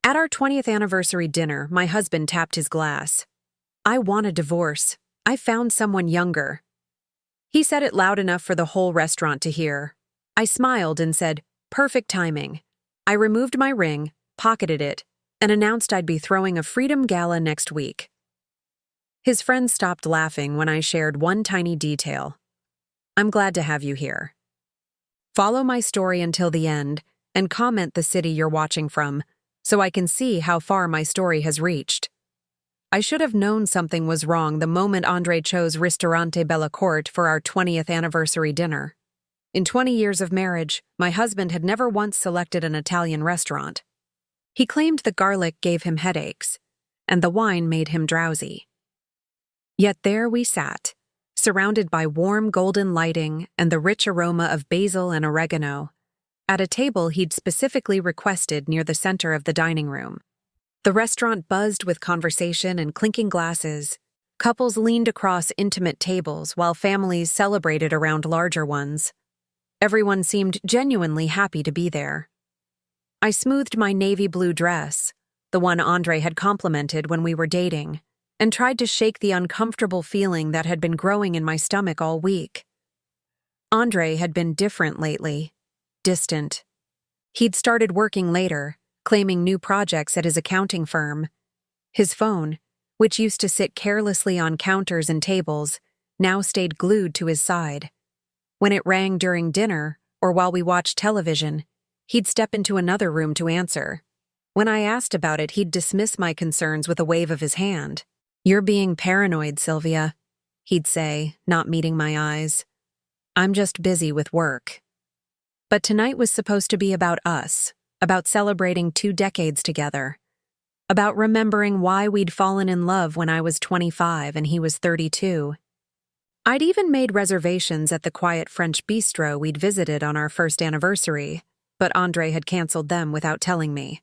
At our 20th anniversary dinner, my husband tapped his glass. "I want a divorce. I found someone younger." He said it loud enough for the whole restaurant to hear. I smiled and said, "Perfect timing." I removed my ring, pocketed it, and announced I'd be throwing a freedom gala next week. His friends stopped laughing when I shared one tiny detail. "I'm glad to have you here." Follow my story until the end and comment the city you're watching from so I can see how far my story has reached. I should have known something was wrong the moment Andre chose Ristorante Bella Corte for our 20th anniversary dinner. In 20 years of marriage, my husband had never once selected an Italian restaurant. He claimed the garlic gave him headaches, and the wine made him drowsy. Yet there we sat, surrounded by warm golden lighting and the rich aroma of basil and oregano, at a table he'd specifically requested near the center of the dining room. The restaurant buzzed with conversation and clinking glasses. Couples leaned across intimate tables while families celebrated around larger ones. Everyone seemed genuinely happy to be there. I smoothed my navy blue dress, the one Andre had complimented when we were dating, and tried to shake the uncomfortable feeling that had been growing in my stomach all week. Andre had been different lately, distant. He'd started working later, claiming new projects at his accounting firm. His phone, which used to sit carelessly on counters and tables, now stayed glued to his side. When it rang during dinner or while we watched television, he'd step into another room to answer. When I asked about it, he'd dismiss my concerns with a wave of his hand. "You're being paranoid, Sylvia," he'd say, not meeting my eyes. "I'm just busy with work." But tonight was supposed to be about us, about celebrating 2 decades together, about remembering why we'd fallen in love when I was 25 and he was 32. I'd even made reservations at the quiet French bistro we'd visited on our first anniversary, but Andre had canceled them without telling me.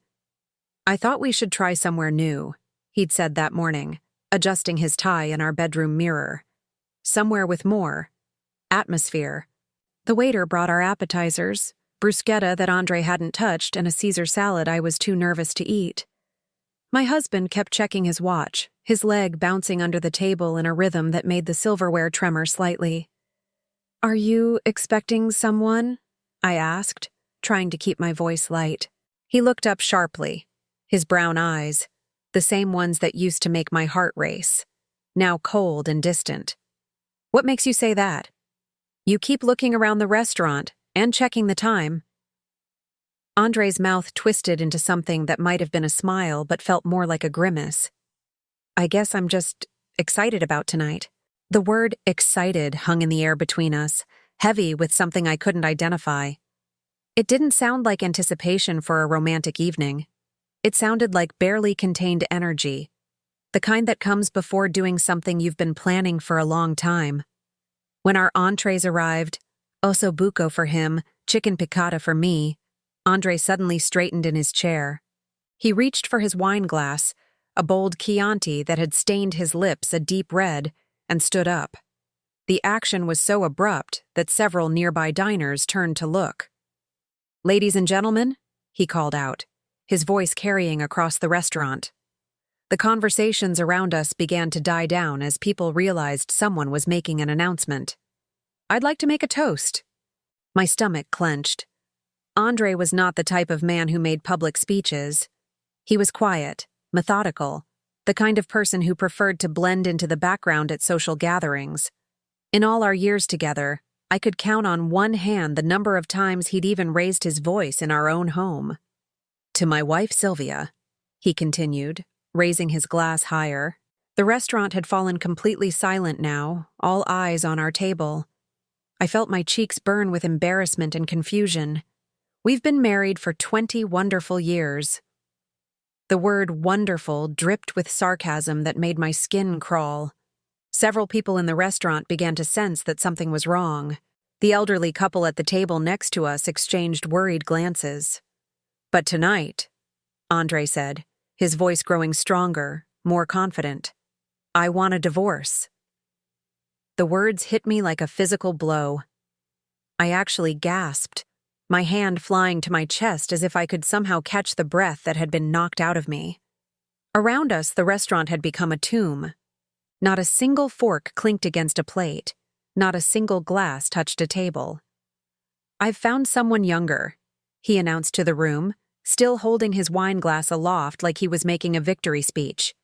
"I thought we should try somewhere new," he'd said that morning, adjusting his tie in our bedroom mirror. "Somewhere with more atmosphere." The waiter brought our appetizers, bruschetta that Andre hadn't touched and a Caesar salad I was too nervous to eat. My husband kept checking his watch, his leg bouncing under the table in a rhythm that made the silverware tremor slightly. "Are you expecting someone?" I asked, trying to keep my voice light. He looked up sharply, his brown eyes, the same ones that used to make my heart race, now cold and distant. "What makes you say that? You keep looking around the restaurant and checking the time." Andre's mouth twisted into something that might have been a smile but felt more like a grimace. "I guess I'm just excited about tonight." The word excited hung in the air between us, heavy with something I couldn't identify. It didn't sound like anticipation for a romantic evening. It sounded like barely contained energy, the kind that comes before doing something you've been planning for a long time. When our entrees arrived, osso buco for him, chicken piccata for me, Andre suddenly straightened in his chair. He reached for his wine glass, a bold Chianti that had stained his lips a deep red, and stood up. The action was so abrupt that several nearby diners turned to look. "Ladies and gentlemen," he called out, his voice carrying across the restaurant. The conversations around us began to die down as people realized someone was making an announcement. "I'd like to make a toast." My stomach clenched. Andre was not the type of man who made public speeches. He was quiet, methodical, the kind of person who preferred to blend into the background at social gatherings. In all our years together, I could count on one hand the number of times he'd even raised his voice in our own home. "To my wife, Sylvia," he continued, raising his glass higher. The restaurant had fallen completely silent now, all eyes on our table. I felt my cheeks burn with embarrassment and confusion. "We've been married for 20 wonderful years." The word wonderful dripped with sarcasm that made my skin crawl. Several people in the restaurant began to sense that something was wrong. The elderly couple at the table next to us exchanged worried glances. "But tonight," Andre said, his voice growing stronger, more confident, "I want a divorce." The words hit me like a physical blow. I actually gasped. my hand flying to my chest as if I could somehow catch the breath that had been knocked out of me. Around us, the restaurant had become a tomb. Not a single fork clinked against a plate. Not a single glass touched a table. "I've found someone younger," he announced to the room, still holding his wine glass aloft like he was making a victory speech.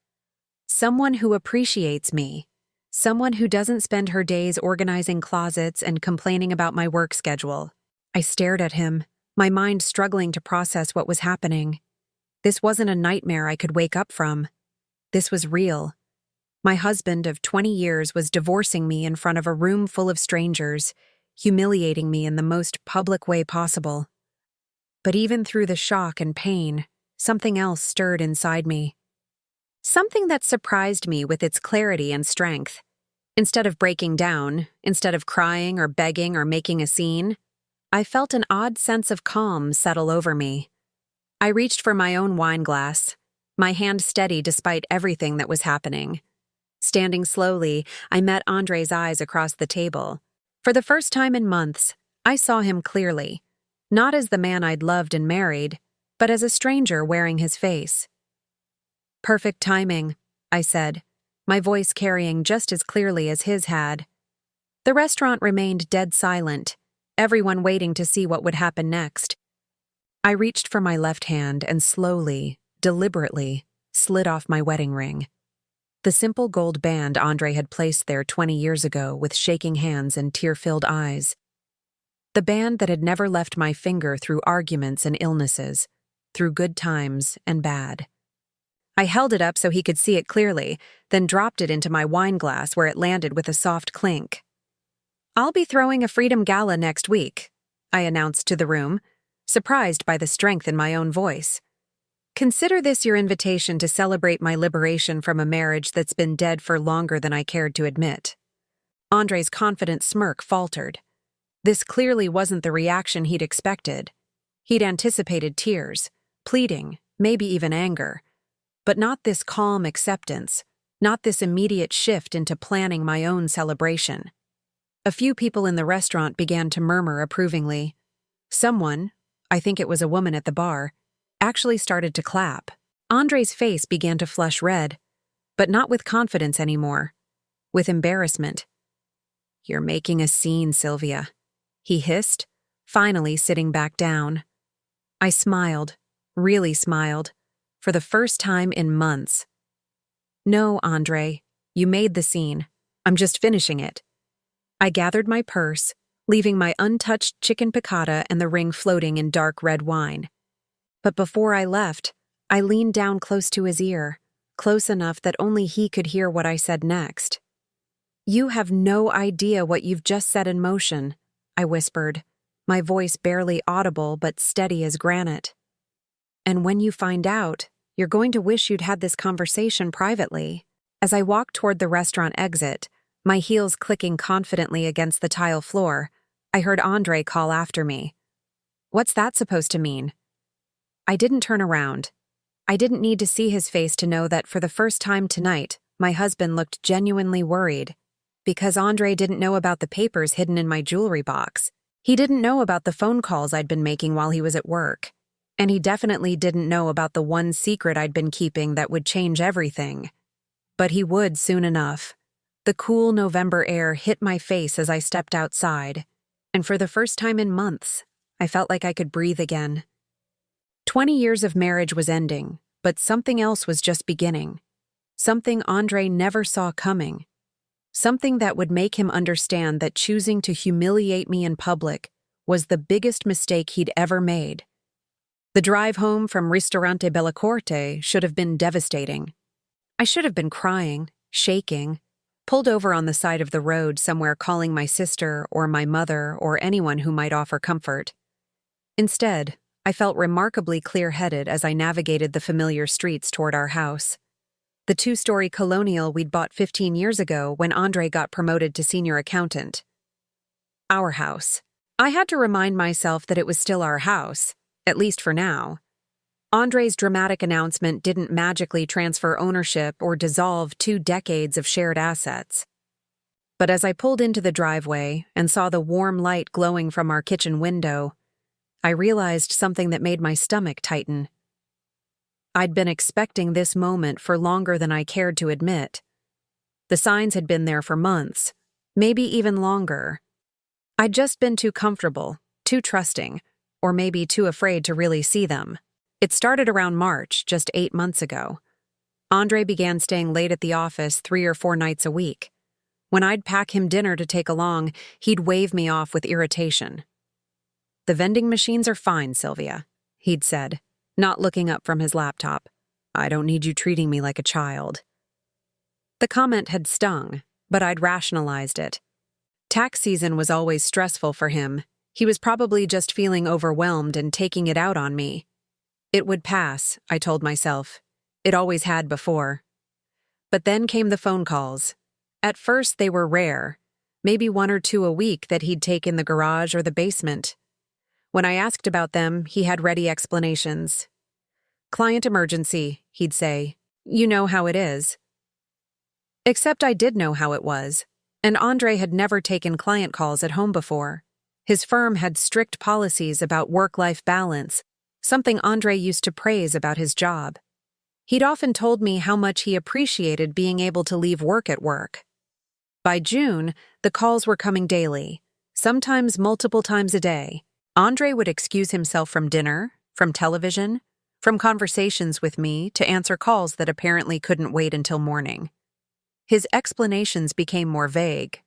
"Someone who appreciates me. Someone who doesn't spend her days organizing closets and complaining about my work schedule." I stared at him, my mind struggling to process what was happening. This wasn't a nightmare I could wake up from. This was real. My husband of 20 years was divorcing me in front of a room full of strangers, humiliating me in the most public way possible. But even through the shock and pain, something else stirred inside me. Something that surprised me with its clarity and strength. Instead of breaking down, instead of crying or begging or making a scene, I felt an odd sense of calm settle over me. I reached for my own wine glass, my hand steady despite everything that was happening. Standing slowly, I met Andre's eyes across the table. For the first time in months, I saw him clearly, not as the man I'd loved and married, but as a stranger wearing his face. "Perfect timing," I said, my voice carrying just as clearly as his had. The restaurant remained dead silent, everyone waiting to see what would happen next. I reached for my left hand and slowly, deliberately, slid off my wedding ring. The simple gold band Andre had placed there 20 years ago with shaking hands and tear-filled eyes. The band that had never left my finger through arguments and illnesses, through good times and bad. I held it up so he could see it clearly, then dropped it into my wine glass where it landed with a soft clink. "I'll be throwing a Freedom Gala next week," I announced to the room, surprised by the strength in my own voice. "Consider this your invitation to celebrate my liberation from a marriage that's been dead for longer than I cared to admit." Andre's confident smirk faltered. This clearly wasn't the reaction he'd expected. He'd anticipated tears, pleading, maybe even anger. But not this calm acceptance, not this immediate shift into planning my own celebration. A few people in the restaurant began to murmur approvingly. Someone, I think it was a woman at the bar, actually started to clap. Andre's face began to flush red, but not with confidence anymore, with embarrassment. "You're making a scene, Sylvia," he hissed, finally sitting back down. I smiled, really smiled, for the first time in months. "No, Andre, you made the scene. I'm just finishing it." I gathered my purse, leaving my untouched chicken piccata and the ring floating in dark red wine. But before I left, I leaned down close to his ear, close enough that only he could hear what I said next. "You have no idea what you've just set in motion," I whispered, my voice barely audible but steady as granite. "And when you find out, you're going to wish you'd had this conversation privately." As I walked toward the restaurant exit, my heels clicking confidently against the tile floor, I heard Andre call after me. "What's that supposed to mean?" I didn't turn around. I didn't need to see his face to know that for the first time tonight, my husband looked genuinely worried. Because Andre didn't know about the papers hidden in my jewelry box. He didn't know about the phone calls I'd been making while he was at work. And he definitely didn't know about the one secret I'd been keeping that would change everything. But he would soon enough. The cool November air hit my face as I stepped outside, and for the first time in months, I felt like I could breathe again. 20 years of marriage was ending, but something else was just beginning. Something Andre never saw coming. Something that would make him understand that choosing to humiliate me in public was the biggest mistake he'd ever made. The drive home from Ristorante Bella Corte should have been devastating. I should have been crying, shaking, pulled over on the side of the road somewhere calling my sister or my mother or anyone who might offer comfort. Instead, I felt remarkably clear-headed as I navigated the familiar streets toward our house. The 2-story colonial we'd bought 15 years ago when Andre got promoted to senior accountant. Our house. I had to remind myself that it was still our house, at least for now. Andre's dramatic announcement didn't magically transfer ownership or dissolve 2 decades of shared assets. But as I pulled into the driveway and saw the warm light glowing from our kitchen window, I realized something that made my stomach tighten. I'd been expecting this moment for longer than I cared to admit. The signs had been there for months, maybe even longer. I'd just been too comfortable, too trusting, or maybe too afraid to really see them. It started around March, just 8 months ago. Andre began staying late at the office 3 or 4 nights a week. When I'd pack him dinner to take along, he'd wave me off with irritation. "The vending machines are fine, Sylvia," he'd said, not looking up from his laptop. "I don't need you treating me like a child." The comment had stung, but I'd rationalized it. Tax season was always stressful for him. He was probably just feeling overwhelmed and taking it out on me. It would pass, I told myself. It always had before. But then came the phone calls. At first they were rare, maybe 1 or 2 a week that he'd take in the garage or the basement. When I asked about them, he had ready explanations. "Client emergency," he'd say. "You know how it is." Except I did know how it was, and Andre had never taken client calls at home before. His firm had strict policies about work-life balance, something Andre used to praise about his job. He'd often told me how much he appreciated being able to leave work at work. By June, the calls were coming daily, sometimes multiple times a day. Andre would excuse himself from dinner, from television, from conversations with me to answer calls that apparently couldn't wait until morning. His explanations became more vague.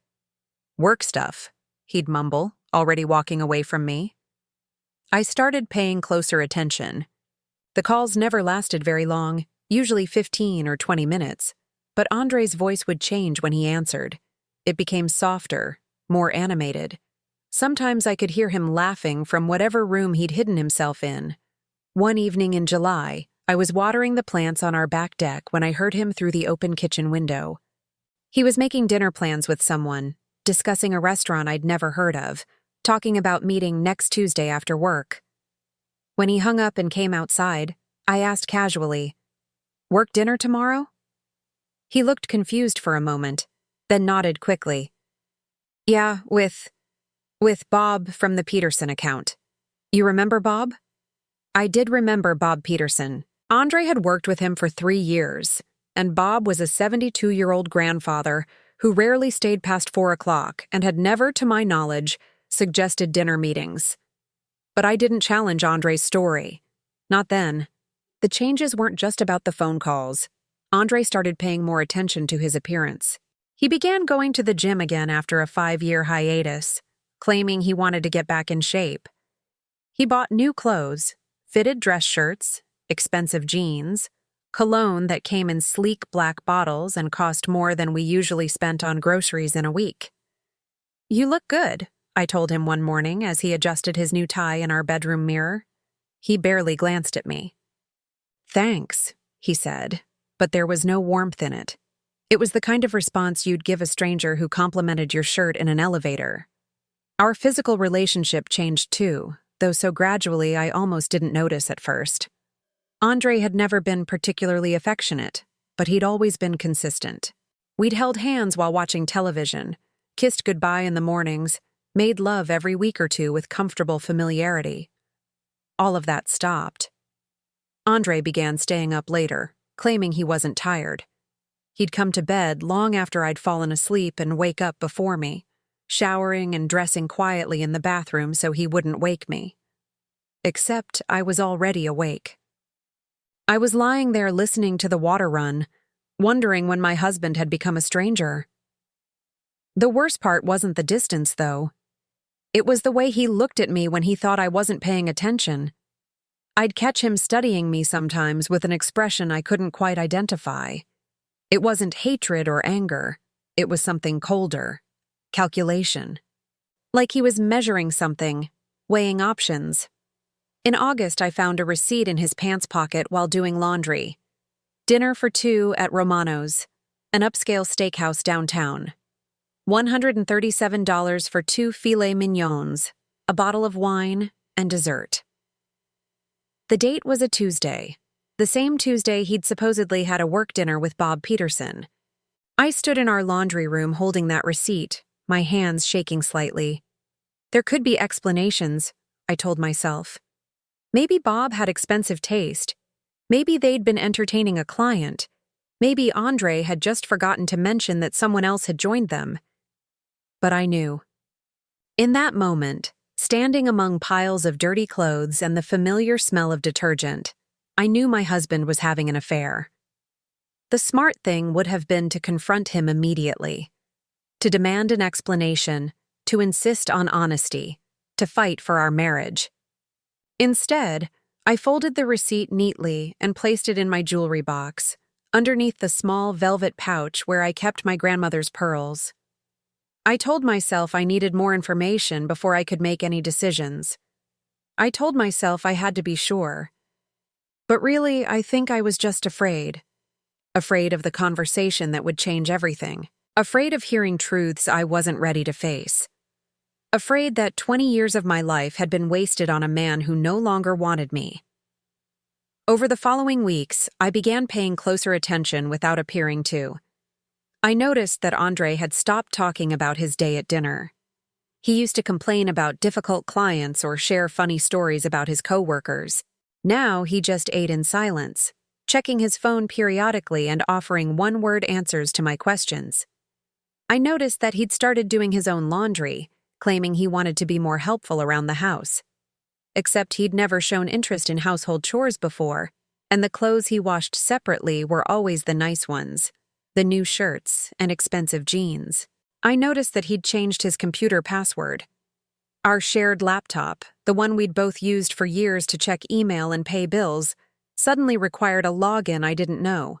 "Work stuff," he'd mumble, already walking away from me. I started paying closer attention. The calls never lasted very long, usually 15 or 20 minutes, but Andre's voice would change when he answered. It became softer, more animated. Sometimes I could hear him laughing from whatever room he'd hidden himself in. One evening in July, I was watering the plants on our back deck when I heard him through the open kitchen window. He was making dinner plans with someone, discussing a restaurant I'd never heard of, talking about meeting next Tuesday after work. When he hung up and came outside, I asked casually, "Work dinner tomorrow?" He looked confused for a moment, then nodded quickly. "Yeah, with Bob from the Peterson account. You remember Bob?" I did remember Bob Peterson. Andre had worked with him for 3 years, and Bob was a 72-year-old grandfather who rarely stayed past 4 o'clock and had never, to my knowledge, suggested dinner meetings. But I didn't challenge Andre's story. Not then. The changes weren't just about the phone calls. Andre started paying more attention to his appearance. He began going to the gym again after a 5-year hiatus, claiming he wanted to get back in shape. He bought new clothes, fitted dress shirts, expensive jeans, cologne that came in sleek black bottles and cost more than we usually spent on groceries in a week. "You look good," I told him one morning as he adjusted his new tie in our bedroom mirror. He barely glanced at me. "Thanks," he said, but there was no warmth in it. It was the kind of response you'd give a stranger who complimented your shirt in an elevator. Our physical relationship changed too, though so gradually I almost didn't notice at first. Andre had never been particularly affectionate, but he'd always been consistent. We'd held hands while watching television, kissed goodbye in the mornings, made love every week or two with comfortable familiarity. All of that stopped. Andre began staying up later, claiming he wasn't tired. He'd come to bed long after I'd fallen asleep and wake up before me, showering and dressing quietly in the bathroom so he wouldn't wake me. Except I was already awake. I was lying there listening to the water run, wondering when my husband had become a stranger. The worst part wasn't the distance, though. It was the way he looked at me when he thought I wasn't paying attention. I'd catch him studying me sometimes with an expression I couldn't quite identify. It wasn't hatred or anger. It was something colder. Calculation. Like he was measuring something, weighing options. In August, I found a receipt in his pants pocket while doing laundry. Dinner for 2 at Romano's, an upscale steakhouse downtown. $137 for 2 filet mignons, a bottle of wine, and dessert. The date was a Tuesday, the same Tuesday he'd supposedly had a work dinner with Bob Peterson. I stood in our laundry room holding that receipt, my hands shaking slightly. There could be explanations, I told myself. Maybe Bob had expensive taste. Maybe they'd been entertaining a client. Maybe Andre had just forgotten to mention that someone else had joined them. But I knew. In that moment, standing among piles of dirty clothes and the familiar smell of detergent, I knew my husband was having an affair. The smart thing would have been to confront him immediately, to demand an explanation, to insist on honesty, to fight for our marriage. Instead, I folded the receipt neatly and placed it in my jewelry box, underneath the small velvet pouch where I kept my grandmother's pearls. I told myself I needed more information before I could make any decisions. I told myself I had to be sure. But really, I think I was just afraid. Afraid of the conversation that would change everything. Afraid of hearing truths I wasn't ready to face. Afraid that 20 years of my life had been wasted on a man who no longer wanted me. Over the following weeks, I began paying closer attention without appearing to. I noticed that Andre had stopped talking about his day at dinner. He used to complain about difficult clients or share funny stories about his coworkers. Now he just ate in silence, checking his phone periodically and offering one-word answers to my questions. I noticed that he'd started doing his own laundry, claiming he wanted to be more helpful around the house. Except he'd never shown interest in household chores before, and the clothes he washed separately were always the nice ones, the new shirts and expensive jeans. I noticed that he'd changed his computer password. Our shared laptop, the one we'd both used for years to check email and pay bills, suddenly required a login I didn't know.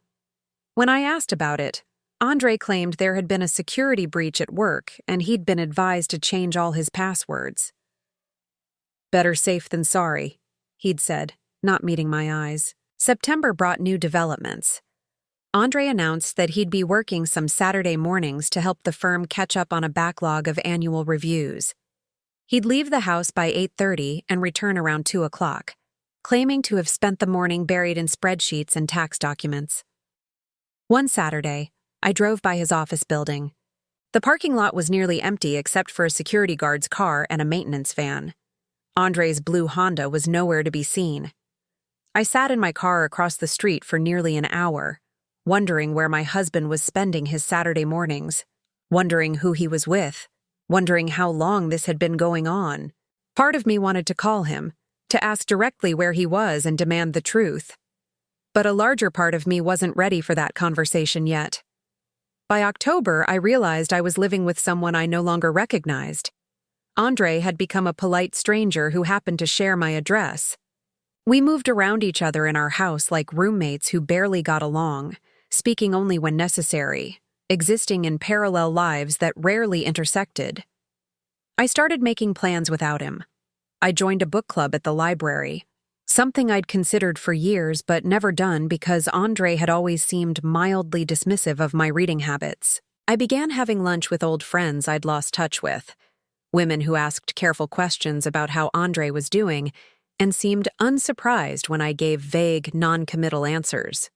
When I asked about it, Andre claimed there had been a security breach at work and he'd been advised to change all his passwords. "Better safe than sorry," he'd said, not meeting my eyes. September brought new developments. Andre announced that he'd be working some Saturday mornings to help the firm catch up on a backlog of annual reviews. He'd leave the house by 8:30 and return around 2 o'clock, claiming to have spent the morning buried in spreadsheets and tax documents. One Saturday, I drove by his office building. The parking lot was nearly empty except for a security guard's car and a maintenance van. Andre's blue Honda was nowhere to be seen. I sat in my car across the street for nearly an hour, wondering where my husband was spending his Saturday mornings, wondering who he was with, wondering how long this had been going on. Part of me wanted to call him, to ask directly where he was and demand the truth. But a larger part of me wasn't ready for that conversation yet. By October, I realized I was living with someone I no longer recognized. Andre had become a polite stranger who happened to share my address. We moved around each other in our house like roommates who barely got along, speaking only when necessary, existing in parallel lives that rarely intersected. I started making plans without him. I joined a book club at the library, something I'd considered for years but never done because Andre had always seemed mildly dismissive of my reading habits. I began having lunch with old friends I'd lost touch with, women who asked careful questions about how Andre was doing and seemed unsurprised when I gave vague, non-committal answers.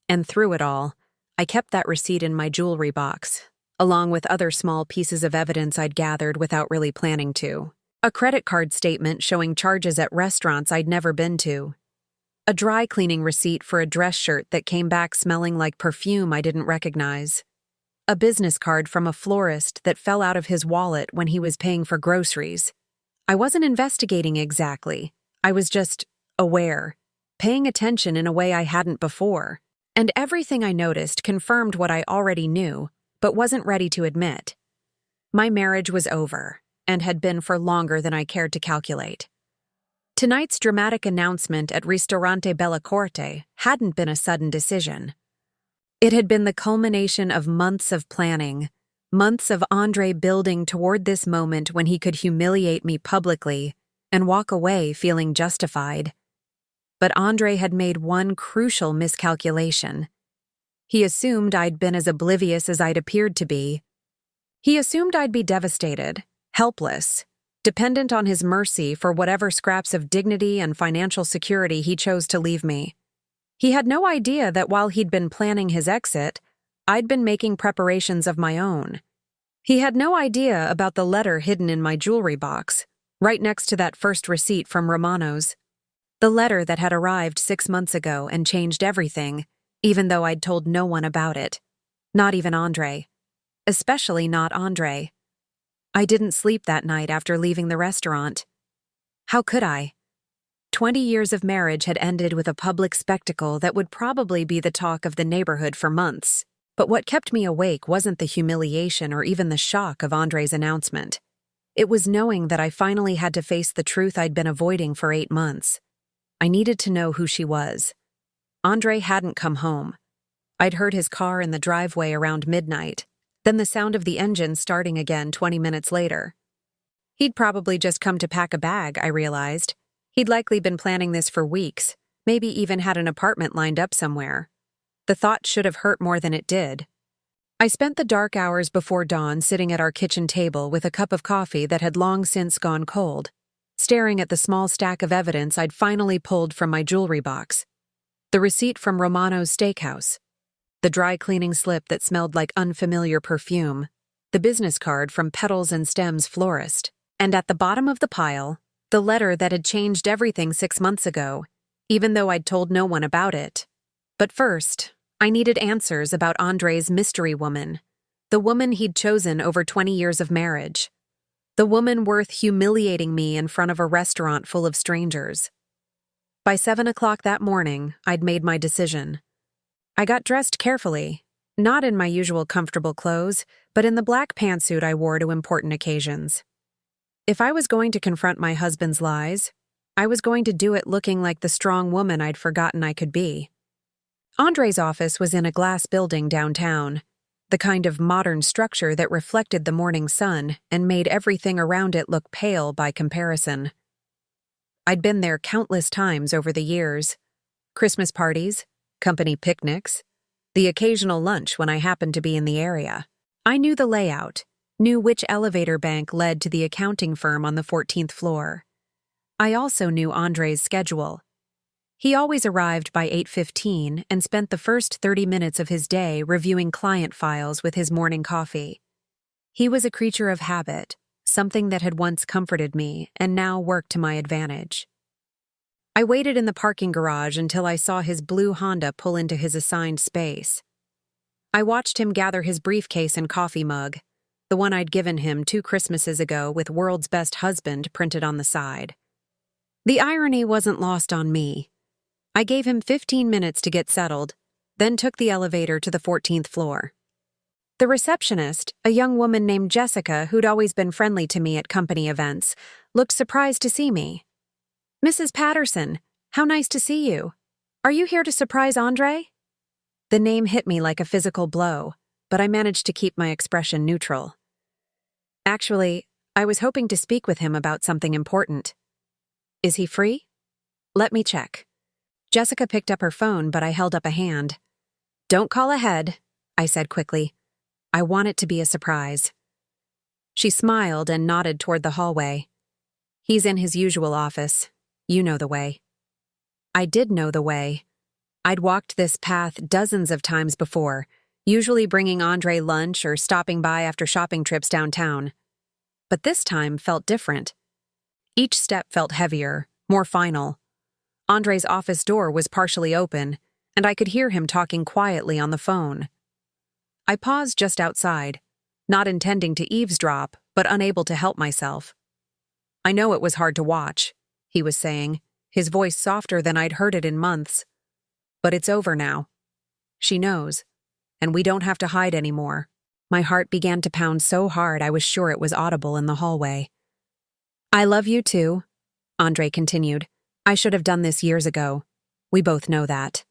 And through it all, I kept that receipt in my jewelry box, along with other small pieces of evidence I'd gathered without really planning to. A credit card statement showing charges at restaurants I'd never been to. A dry cleaning receipt for a dress shirt that came back smelling like perfume I didn't recognize. A business card from a florist that fell out of his wallet when he was paying for groceries. I wasn't investigating exactly. I was just aware, paying attention in a way I hadn't before. And everything I noticed confirmed what I already knew, but wasn't ready to admit. My marriage was over, and had been for longer than I cared to calculate. Tonight's dramatic announcement at Ristorante Bella Corte hadn't been a sudden decision. It had been the culmination of months of planning, months of Andre building toward this moment when he could humiliate me publicly and walk away feeling justified. But Andre had made one crucial miscalculation. He assumed I'd been as oblivious as I'd appeared to be. He assumed I'd be devastated, helpless, dependent on his mercy for whatever scraps of dignity and financial security he chose to leave me. He had no idea that while he'd been planning his exit, I'd been making preparations of my own. He had no idea about the letter hidden in my jewelry box, right next to that first receipt from Romano's. The letter that had arrived 6 months ago and changed everything, even though I'd told no one about it. Not even Andre. Especially not Andre. I didn't sleep that night after leaving the restaurant. How could I? 20 years of marriage had ended with a public spectacle that would probably be the talk of the neighborhood for months. But what kept me awake wasn't the humiliation or even the shock of Andre's announcement. It was knowing that I finally had to face the truth I'd been avoiding for 8 months. I needed to know who she was. Andre hadn't come home. I'd heard his car in the driveway around midnight, then the sound of the engine starting again 20 minutes later. He'd probably just come to pack a bag, I realized. He'd likely been planning this for weeks, maybe even had an apartment lined up somewhere. The thought should have hurt more than it did. I spent the dark hours before dawn sitting at our kitchen table with a cup of coffee that had long since gone cold, staring at the small stack of evidence I'd finally pulled from my jewelry box. The receipt from Romano's Steakhouse, the dry cleaning slip that smelled like unfamiliar perfume, the business card from Petals and Stems Florist, and at the bottom of the pile, the letter that had changed everything 6 months ago, even though I'd told no one about it. But first, I needed answers about Andre's mystery woman, the woman he'd chosen over 20 years of marriage, the woman worth humiliating me in front of a restaurant full of strangers. By 7 o'clock that morning, I'd made my decision. I got dressed carefully, not in my usual comfortable clothes, but in the black pantsuit I wore to important occasions. If I was going to confront my husband's lies, I was going to do it looking like the strong woman I'd forgotten I could be. Andre's office was in a glass building downtown, the kind of modern structure that reflected the morning sun and made everything around it look pale by comparison. I'd been there countless times over the years. Christmas parties, company picnics, the occasional lunch when I happened to be in the area. I knew the layout, knew which elevator bank led to the accounting firm on the 14th floor. I also knew Andre's schedule. He always arrived by 8:15 and spent the first 30 minutes of his day reviewing client files with his morning coffee. He was a creature of habit, something that had once comforted me and now worked to my advantage. I waited in the parking garage until I saw his blue Honda pull into his assigned space. I watched him gather his briefcase and coffee mug, the one I'd given him 2 Christmases ago with "World's Best Husband" printed on the side. The irony wasn't lost on me. I gave him 15 minutes to get settled, then took the elevator to the 14th floor. The receptionist, a young woman named Jessica who'd always been friendly to me at company events, looked surprised to see me. "Mrs. Patterson, how nice to see you. Are you here to surprise Andre?" The name hit me like a physical blow, but I managed to keep my expression neutral. "Actually, I was hoping to speak with him about something important. Is he free? Let me check." Jessica picked up her phone, but I held up a hand. "Don't call ahead," I said quickly. "I want it to be a surprise." She smiled and nodded toward the hallway. "He's in his usual office. You know the way." I did know the way. I'd walked this path dozens of times before, usually bringing Andre lunch or stopping by after shopping trips downtown. But this time felt different. Each step felt heavier, more final. Andre's office door was partially open, and I could hear him talking quietly on the phone. I paused just outside, not intending to eavesdrop, but unable to help myself. "I know it was hard to watch," he was saying, his voice softer than I'd heard it in months. "But it's over now. She knows, and we don't have to hide anymore." My heart began to pound so hard I was sure it was audible in the hallway. "I love you too," Andre continued. "I should have done this years ago. We both know that."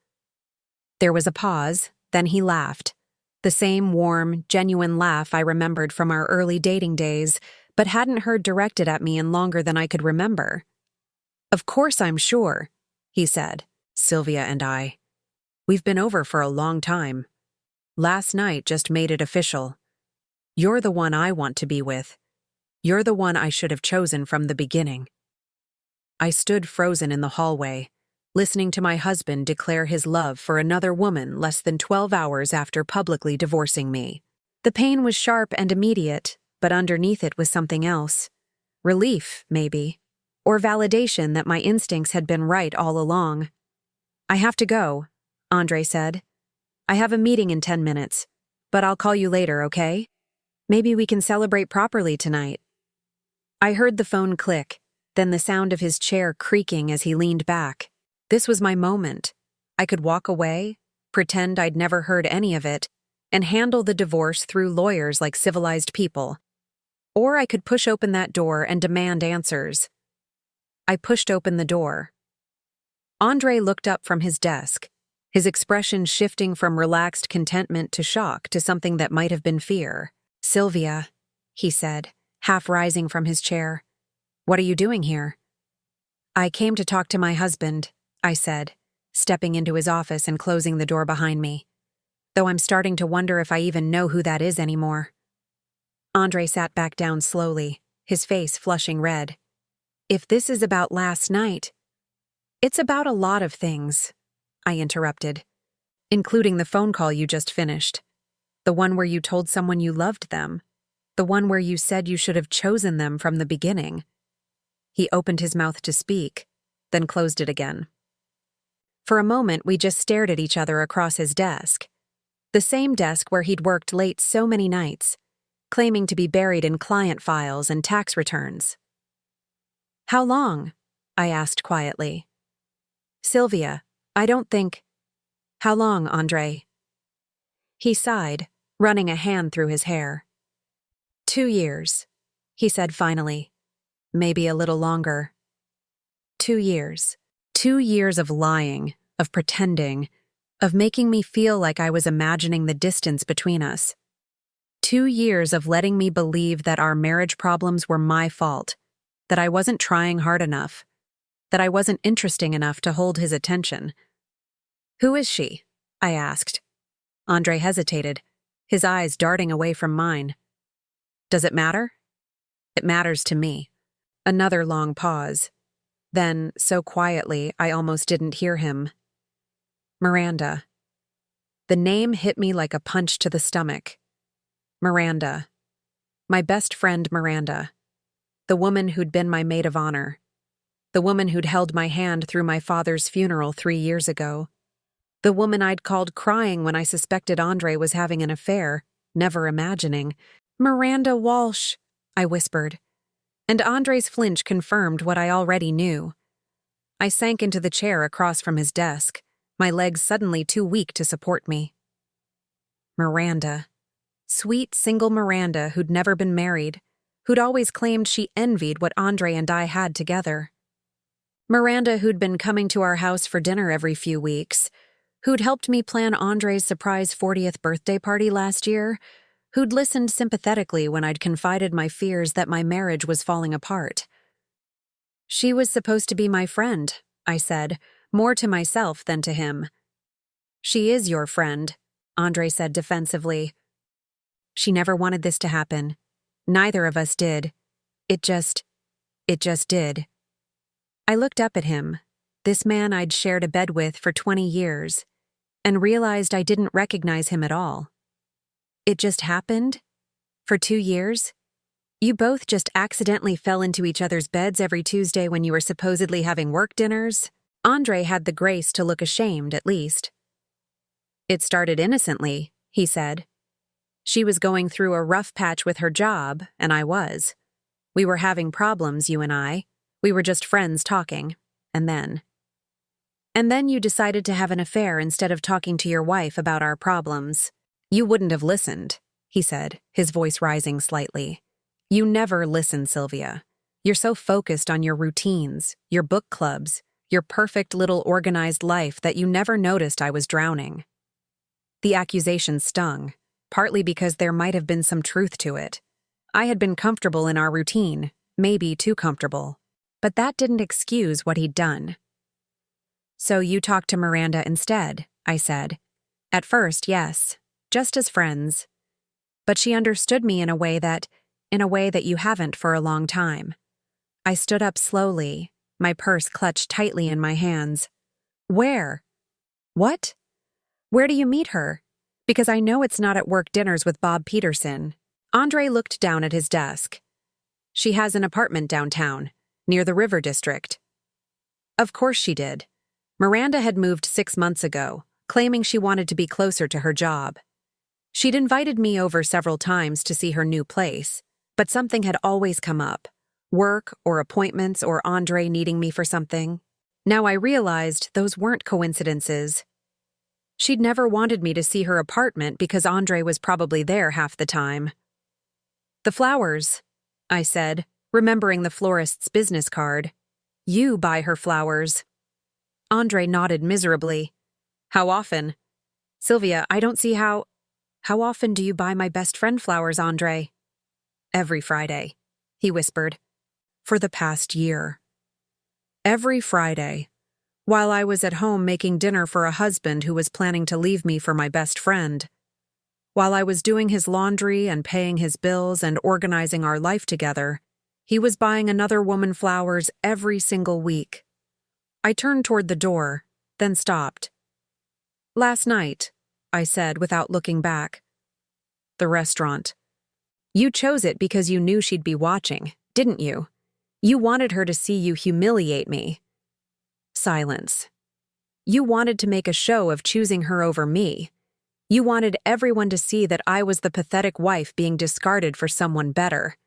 There was a pause, then he laughed. The same warm, genuine laugh I remembered from our early dating days, but hadn't heard directed at me in longer than I could remember. "Of course I'm sure," he said. "Sylvia and I. We've been over for a long time. Last night just made it official. You're the one I want to be with. You're the one I should have chosen from the beginning." I stood frozen in the hallway, listening to my husband declare his love for another woman less than 12 hours after publicly divorcing me. The pain was sharp and immediate, but underneath it was something else. Relief, maybe. Or validation that my instincts had been right all along. "I have to go," Andre said. "I have a meeting in 10 minutes, but I'll call you later, okay? Maybe we can celebrate properly tonight." I heard the phone click, then the sound of his chair creaking as he leaned back. This was my moment. I could walk away, pretend I'd never heard any of it, and handle the divorce through lawyers like civilized people. Or I could push open that door and demand answers. I pushed open the door. Andre looked up from his desk, his expression shifting from relaxed contentment to shock to something that might have been fear. "Sylvia," he said, half rising from his chair. "What are you doing here?" "I came to talk to my husband," I said, stepping into his office and closing the door behind me. Though I'm starting to wonder if I even know who that is anymore. Andre sat back down slowly, his face flushing red. "If this is about last night..." "It's about a lot of things," I interrupted, "including the phone call you just finished. The one where you told someone you loved them. The one where you said you should have chosen them from the beginning." He opened his mouth to speak, then closed it again. For a moment, we just stared at each other across his desk. The same desk where he'd worked late so many nights, claiming to be buried in client files and tax returns. "How long?" I asked quietly. "Sylvia, I don't think..." "How long, Andre?" He sighed, running a hand through his hair. 2 years, he said finally. Maybe a little longer. 2 years. 2 years of lying, of pretending, of making me feel like I was imagining the distance between us. 2 years of letting me believe that our marriage problems were my fault, that I wasn't trying hard enough, that I wasn't interesting enough to hold his attention. "Who is she?" I asked. Andre hesitated, his eyes darting away from mine. "Does it matter?" "It matters to me." Another long pause. Then, so quietly, I almost didn't hear him. "Miranda." The name hit me like a punch to the stomach. Miranda. My best friend Miranda. The woman who'd been my maid of honor. The woman who'd held my hand through my father's funeral 3 years ago. The woman I'd called crying when I suspected Andre was having an affair, never imagining. "Miranda Walsh," I whispered. And Andre's flinch confirmed what I already knew. I sank into the chair across from his desk, my legs suddenly too weak to support me. Miranda. Sweet, single Miranda who'd never been married, who'd always claimed she envied what Andre and I had together. Miranda who'd been coming to our house for dinner every few weeks, who'd helped me plan Andre's surprise 40th birthday party last year, who'd listened sympathetically when I'd confided my fears that my marriage was falling apart. "She was supposed to be my friend," I said, more to myself than to him. "She is your friend," Andre said defensively. "She never wanted this to happen. Neither of us did. It just did." I looked up at him, this man I'd shared a bed with for 20 years, and realized I didn't recognize him at all. "It just happened? For 2 years? You both just accidentally fell into each other's beds every Tuesday when you were supposedly having work dinners?" Andre had the grace to look ashamed, at least. "It started innocently," he said. "She was going through a rough patch with her job, and I was. We were having problems, you and I. We were just friends talking. And then you decided to have an affair instead of talking to your wife about our problems. You wouldn't have listened," he said, his voice rising slightly. "You never listen, Sylvia. You're so focused on your routines, your book clubs, your perfect little organized life that you never noticed I was drowning." The accusation stung, partly because there might have been some truth to it. I had been comfortable in our routine, maybe too comfortable. But that didn't excuse what he'd done. "So you talked to Miranda instead," I said. "At first, yes, just as friends. But she understood me in a way that you haven't for a long time." I stood up slowly, my purse clutched tightly in my hands. "Where? What? Where do you meet her? Because I know it's not at work dinners with Bob Peterson." Andre looked down at his desk. She has an apartment downtown, near the River District. Of course she did. Miranda had moved 6 months ago, claiming she wanted to be closer to her job. She'd invited me over several times to see her new place, but something had always come up. Work or appointments or Andre needing me for something. Now I realized those weren't coincidences. She'd never wanted me to see her apartment because Andre was probably there half the time. "The flowers," I said, remembering the florist's business card. "You buy her flowers." Andre nodded miserably. "How often?" "Sylvia, I don't see how often do you buy my best friend flowers, Andre?" "Every Friday," he whispered. "For the past year." Every Friday, while I was at home making dinner for a husband who was planning to leave me for my best friend. While I was doing his laundry and paying his bills and organizing our life together, he was buying another woman flowers every single week. I turned toward the door, then stopped. "Last night," I said without looking back. "The restaurant. You chose it because you knew she'd be watching, didn't you? You wanted her to see you humiliate me." Silence. "You wanted to make a show of choosing her over me. You wanted everyone to see that I was the pathetic wife being discarded for someone better."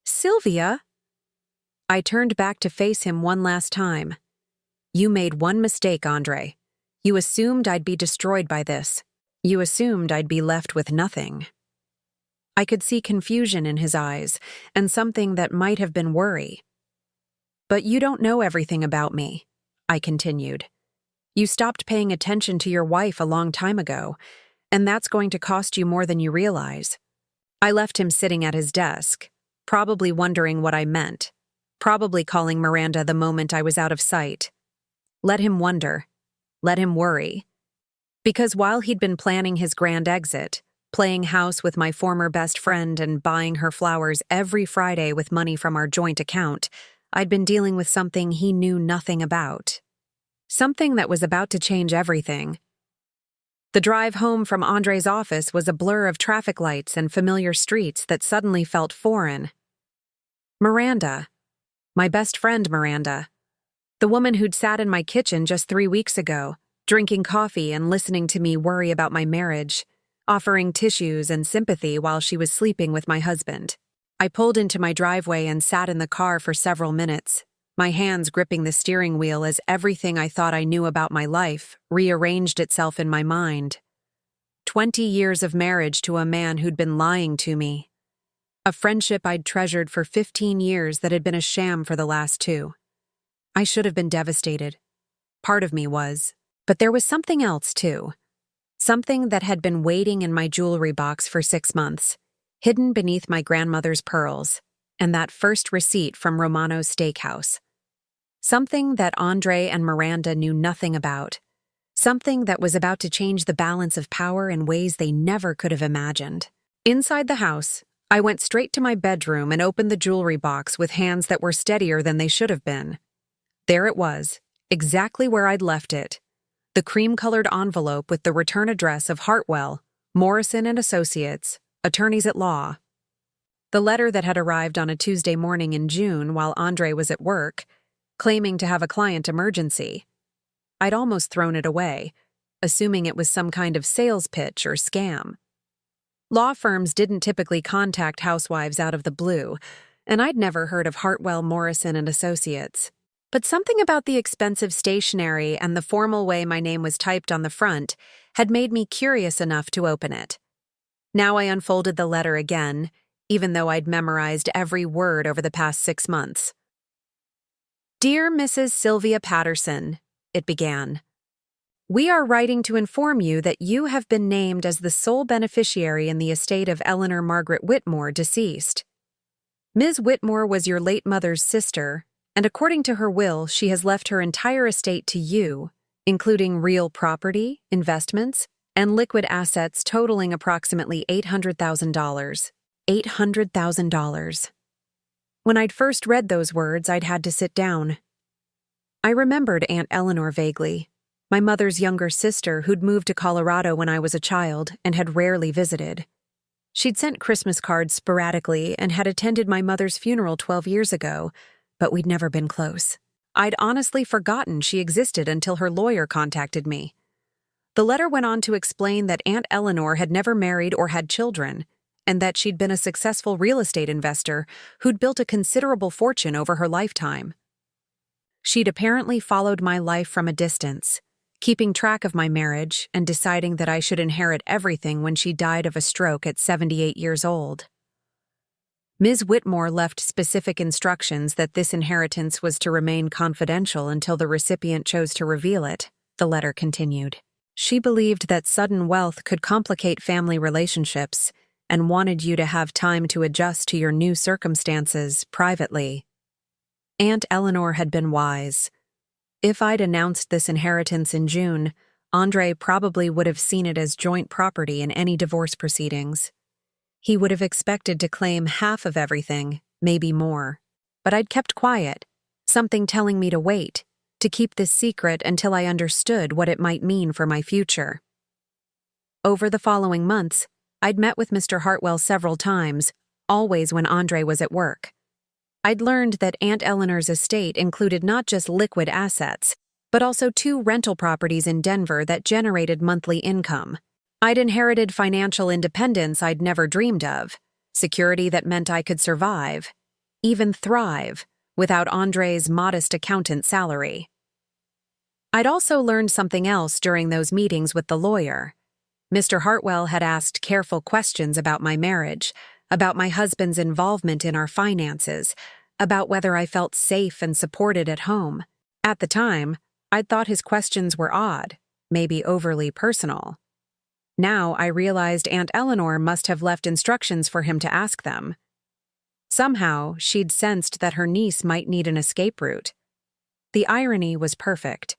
"Sylvia!" I turned back to face him one last time. "You made one mistake, Andre. You assumed I'd be destroyed by this. You assumed I'd be left with nothing." I could see confusion in his eyes, and something that might have been worry. "But you don't know everything about me," I continued. "You stopped paying attention to your wife a long time ago, and that's going to cost you more than you realize." I left him sitting at his desk, probably wondering what I meant, probably calling Miranda the moment I was out of sight. Let him wonder. Let him worry. Because while he'd been planning his grand exit, playing house with my former best friend and buying her flowers every Friday with money from our joint account, I'd been dealing with something he knew nothing about. Something that was about to change everything. The drive home from Andre's office was a blur of traffic lights and familiar streets that suddenly felt foreign. Miranda. My best friend Miranda. The woman who'd sat in my kitchen just 3 weeks ago, drinking coffee and listening to me worry about my marriage, offering tissues and sympathy while she was sleeping with my husband. I pulled into my driveway and sat in the car for several minutes, my hands gripping the steering wheel as everything I thought I knew about my life rearranged itself in my mind. 20 years of marriage to a man who'd been lying to me. A friendship I'd treasured for 15 years that had been a sham for the last 2. I should have been devastated. Part of me was. But there was something else, too. Something that had been waiting in my jewelry box for 6 months, hidden beneath my grandmother's pearls, and that first receipt from Romano's Steakhouse. Something that Andre and Miranda knew nothing about. Something that was about to change the balance of power in ways they never could have imagined. Inside the house, I went straight to my bedroom and opened the jewelry box with hands that were steadier than they should have been. There it was, exactly where I'd left it. The cream-colored envelope with the return address of Hartwell, Morrison and Associates, attorneys at law. The letter that had arrived on a Tuesday morning in June while Andre was at work, claiming to have a client emergency. I'd almost thrown it away, assuming it was some kind of sales pitch or scam. Law firms didn't typically contact housewives out of the blue, and I'd never heard of Hartwell, Morrison and Associates. But something about the expensive stationery and the formal way my name was typed on the front had made me curious enough to open it. Now I unfolded the letter again, even though I'd memorized every word over the past 6 months. "Dear Mrs. Sylvia Patterson," it began. "We are writing to inform you that you have been named as the sole beneficiary in the estate of Eleanor Margaret Whitmore, deceased. Ms. Whitmore was your late mother's sister, and according to her will, she has left her entire estate to you, including real property, investments, and liquid assets totaling approximately $800,000. $800,000. When I'd first read those words, I'd had to sit down. I remembered Aunt Eleanor vaguely, my mother's younger sister who'd moved to Colorado when I was a child and had rarely visited. She'd sent Christmas cards sporadically and had attended my mother's funeral 12 years ago, but we'd never been close. I'd honestly forgotten she existed until her lawyer contacted me. The letter went on to explain that Aunt Eleanor had never married or had children, and that she'd been a successful real estate investor who'd built a considerable fortune over her lifetime. She'd apparently followed my life from a distance, keeping track of my marriage and deciding that I should inherit everything when she died of a stroke at 78 years old. Ms. Whitmore left specific instructions that this inheritance was to remain confidential until the recipient chose to reveal it, the letter continued. She believed that sudden wealth could complicate family relationships and wanted you to have time to adjust to your new circumstances privately. Aunt Eleanor had been wise. If I'd announced this inheritance in June, Andre probably would have seen it as joint property in any divorce proceedings. He would have expected to claim half of everything, maybe more. But I'd kept quiet, something telling me to wait, to keep this secret until I understood what it might mean for my future. Over the following months, I'd met with Mr. Hartwell several times, always when Andre was at work. I'd learned that Aunt Eleanor's estate included not just liquid assets, but also 2 rental properties in Denver that generated monthly income. I'd inherited financial independence I'd never dreamed of, security that meant I could survive, even thrive, without Andre's modest accountant salary. I'd also learned something else during those meetings with the lawyer. Mr. Hartwell had asked careful questions about my marriage, about my husband's involvement in our finances, about whether I felt safe and supported at home. At the time, I'd thought his questions were odd, maybe overly personal. Now I realized Aunt Eleanor must have left instructions for him to ask them. Somehow, she'd sensed that her niece might need an escape route. The irony was perfect.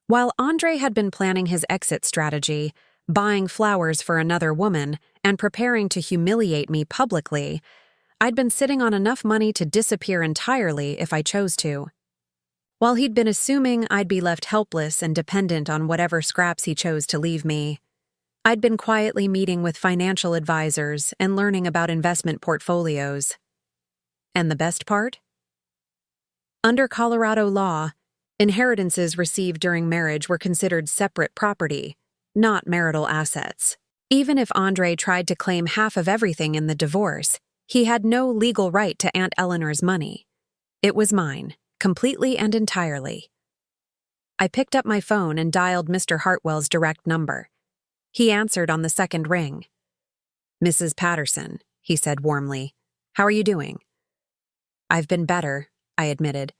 While Andre had been planning his exit strategy, buying flowers for another woman, and preparing to humiliate me publicly, I'd been sitting on enough money to disappear entirely if I chose to. While he'd been assuming I'd be left helpless and dependent on whatever scraps he chose to leave me, I'd been quietly meeting with financial advisors and learning about investment portfolios. And the best part? Under Colorado law, inheritances received during marriage were considered separate property, not marital assets. Even if Andre tried to claim half of everything in the divorce, he had no legal right to Aunt Eleanor's money. It was mine, completely and entirely. I picked up my phone and dialed Mr. Hartwell's direct number. He answered on the second ring. "Mrs. Patterson," he said warmly. "How are you doing?" "I've been better," I admitted,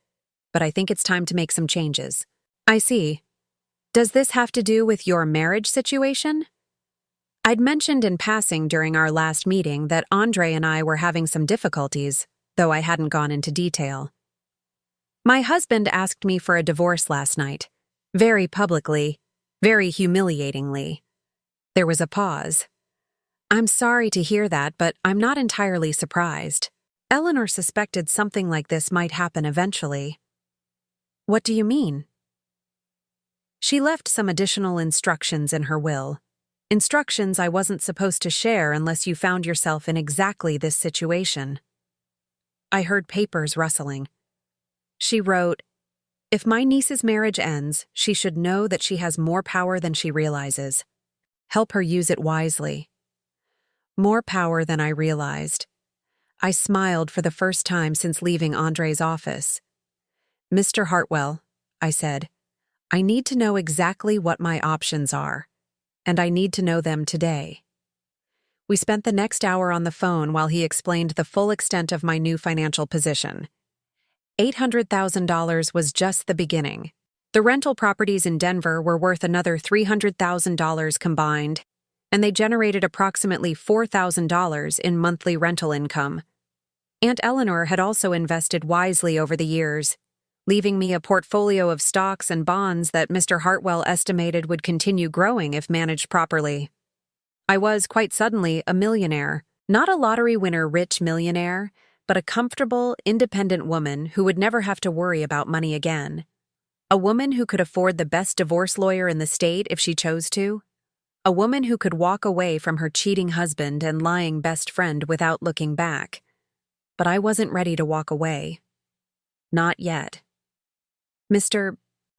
"but I think it's time to make some changes." "I see. Does this have to do with your marriage situation?" I'd mentioned in passing during our last meeting that Andre and I were having some difficulties, though I hadn't gone into detail. "My husband asked me for a divorce last night, very publicly, very humiliatingly." There was a pause. "I'm sorry to hear that, but I'm not entirely surprised. Eleanor suspected something like this might happen eventually." "What do you mean?" "She left some additional instructions in her will. Instructions I wasn't supposed to share unless you found yourself in exactly this situation." I heard papers rustling. She wrote, "If my niece's marriage ends, she should know that she has more power than she realizes. Help her use it wisely." More power than I realized. I smiled for the first time since leaving Andre's office. "Mr. Hartwell," I said, "I need to know exactly what my options are, and I need to know them today." We spent the next hour on the phone while he explained the full extent of my new financial position. $800,000 was just the beginning. The rental properties in Denver were worth another $300,000 combined, and they generated approximately $4,000 in monthly rental income. Aunt Eleanor had also invested wisely over the years, leaving me a portfolio of stocks and bonds that Mr. Hartwell estimated would continue growing if managed properly. I was, quite suddenly, a millionaire. Not a lottery winner rich millionaire, but a comfortable, independent woman who would never have to worry about money again. A woman who could afford the best divorce lawyer in the state if she chose to. A woman who could walk away from her cheating husband and lying best friend without looking back. But I wasn't ready to walk away. Not yet. Mr.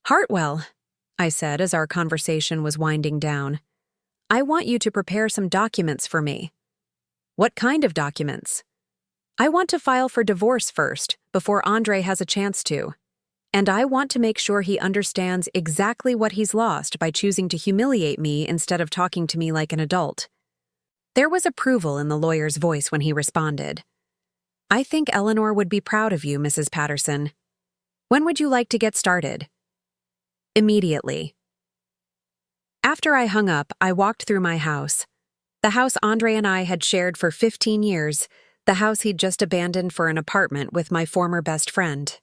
Hartwell, I said as our conversation was winding down, I want you to prepare some documents for me. What kind of documents? I want to file for divorce first, before Andre has a chance to. And I want to make sure he understands exactly what he's lost by choosing to humiliate me instead of talking to me like an adult. There was approval in the lawyer's voice when he responded. I think Eleanor would be proud of you, Mrs. Patterson. When would you like to get started? Immediately. After I hung up, I walked through my house. The house Andre and I had shared for 15 years, the house he'd just abandoned for an apartment with my former best friend.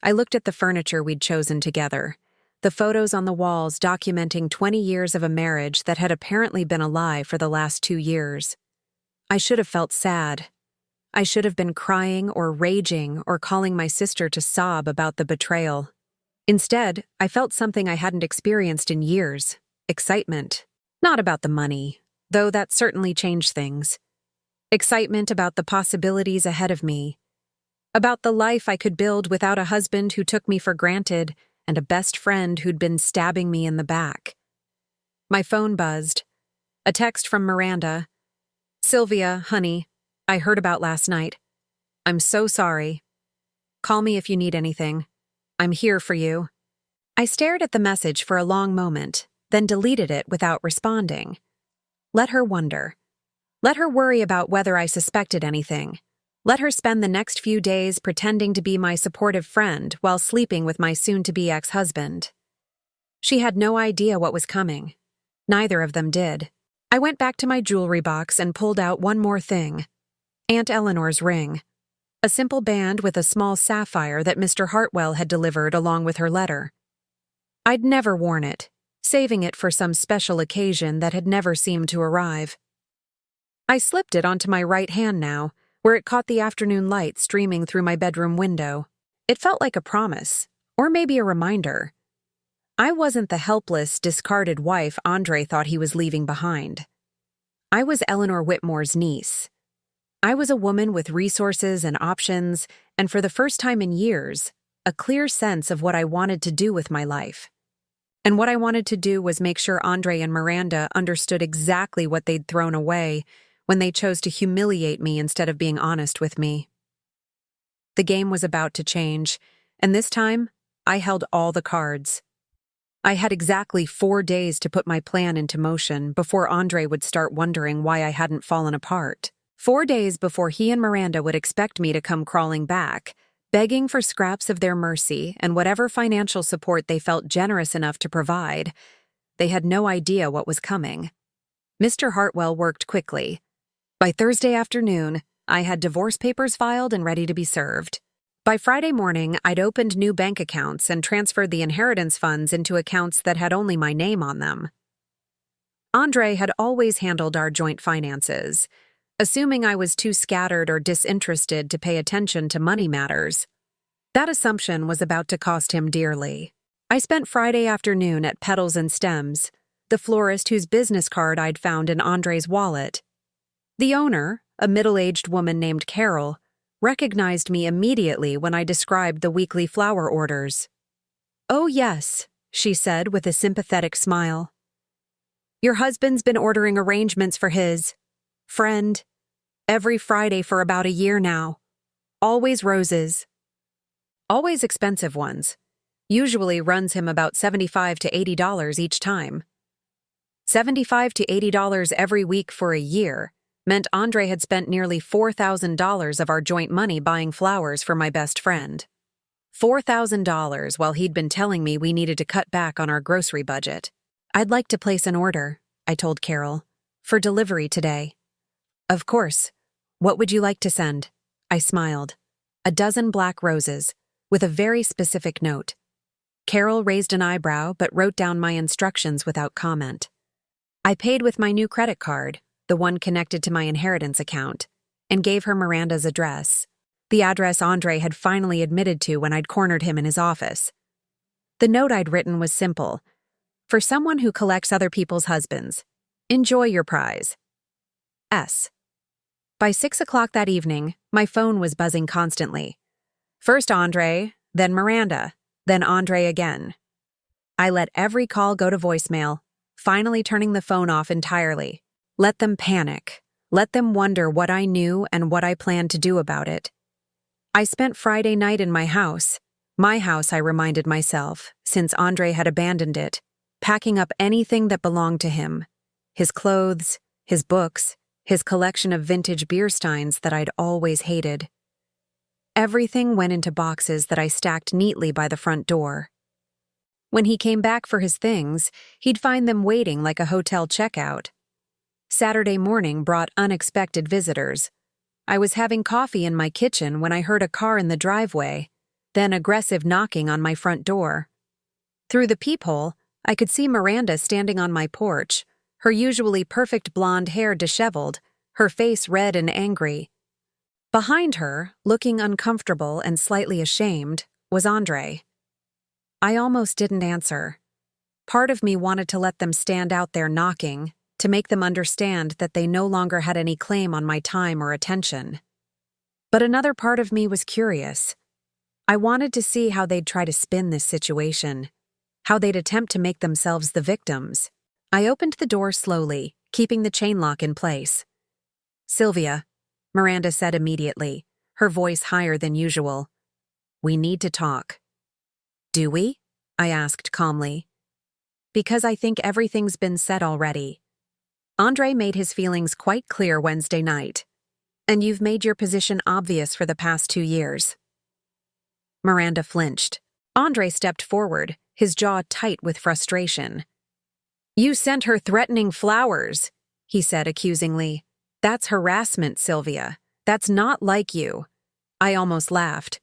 I looked at the furniture we'd chosen together, the photos on the walls documenting 20 years of a marriage that had apparently been a lie for the last 2 years. I should have felt sad. I should have been crying or raging or calling my sister to sob about the betrayal. Instead, I felt something I hadn't experienced in years: excitement. Not about the money, though that certainly changed things. Excitement about the possibilities ahead of me. About the life I could build without a husband who took me for granted and a best friend who'd been stabbing me in the back. My phone buzzed. A text from Miranda. Sylvia, honey, I heard about last night. I'm so sorry. Call me if you need anything. I'm here for you. I stared at the message for a long moment, then deleted it without responding. Let her wonder. Let her worry about whether I suspected anything. Let her spend the next few days pretending to be my supportive friend while sleeping with my soon-to-be ex-husband. She had no idea what was coming. Neither of them did. I went back to my jewelry box and pulled out one more thing. Aunt Eleanor's ring. A simple band with a small sapphire that Mr. Hartwell had delivered along with her letter. I'd never worn it, saving it for some special occasion that had never seemed to arrive. I slipped it onto my right hand now, where it caught the afternoon light streaming through my bedroom window. It felt like a promise, or maybe a reminder. I wasn't the helpless, discarded wife Andre thought he was leaving behind. I was Eleanor Whitmore's niece. I was a woman with resources and options, and for the first time in years, a clear sense of what I wanted to do with my life. And what I wanted to do was make sure Andre and Miranda understood exactly what they'd thrown away when they chose to humiliate me instead of being honest with me. The game was about to change, and this time, I held all the cards. I had exactly 4 days to put my plan into motion before Andre would start wondering why I hadn't fallen apart. 4 days before he and Miranda would expect me to come crawling back, begging for scraps of their mercy and whatever financial support they felt generous enough to provide. They had no idea what was coming. Mr. Hartwell worked quickly. By Thursday afternoon, I had divorce papers filed and ready to be served. By Friday morning, I'd opened new bank accounts and transferred the inheritance funds into accounts that had only my name on them. Andre had always handled our joint finances, assuming I was too scattered or disinterested to pay attention to money matters. That assumption was about to cost him dearly. I spent Friday afternoon at Petals and Stems, the florist whose business card I'd found in Andre's wallet. The owner, a middle-aged woman named Carol, recognized me immediately when I described the weekly flower orders. "Oh yes," she said with a sympathetic smile. "Your husband's been ordering arrangements for his friend every Friday for about a year now. Always roses. Always expensive ones. Usually runs him about $75 to $80 each time. $75 to $80 every week for a year meant Andre had spent nearly $4,000 of our joint money buying flowers for my best friend. $4,000 while he'd been telling me we needed to cut back on our grocery budget. "I'd like to place an order," I told Carol, "for delivery today." "Of course. What would you like to send?" I smiled. "A dozen black roses, with a very specific note." Carol raised an eyebrow but wrote down my instructions without comment. I paid with my new credit card, the one connected to my inheritance account, and gave her Miranda's address, the address Andre had finally admitted to when I'd cornered him in his office. The note I'd written was simple. "For someone who collects other people's husbands, Enjoy your prize. S. By 6 o'clock that evening, my phone was buzzing constantly. First Andre, then Miranda, then Andre again. I let every call go to voicemail, finally turning the phone off entirely. Let them panic. Let them wonder what I knew and what I planned to do about it. I spent Friday night in my house, I reminded myself, since Andre had abandoned it, packing up anything that belonged to him. His clothes, his books, his collection of vintage beer steins that I'd always hated. Everything went into boxes that I stacked neatly by the front door. When he came back for his things, he'd find them waiting like a hotel checkout. Saturday morning brought unexpected visitors. I was having coffee in my kitchen when I heard a car in the driveway, then aggressive knocking on my front door. Through the peephole, I could see Miranda standing on my porch, her usually perfect blonde hair disheveled, her face red and angry. Behind her, looking uncomfortable and slightly ashamed, was Andre. I almost didn't answer. Part of me wanted to let them stand out there knocking, to make them understand that they no longer had any claim on my time or attention. But another part of me was curious. I wanted to see how they'd try to spin this situation, how they'd attempt to make themselves the victims. I opened the door slowly, keeping the chain lock in place. "Sylvia," Miranda said immediately, her voice higher than usual. "We need to talk." "Do we?" I asked calmly. "Because I think everything's been said already. Andre made his feelings quite clear Wednesday night, and you've made your position obvious for the past 2 years." Miranda flinched. Andre stepped forward, his jaw tight with frustration. "You sent her threatening flowers," he said accusingly. "That's harassment, Sylvia. That's not like you." I almost laughed.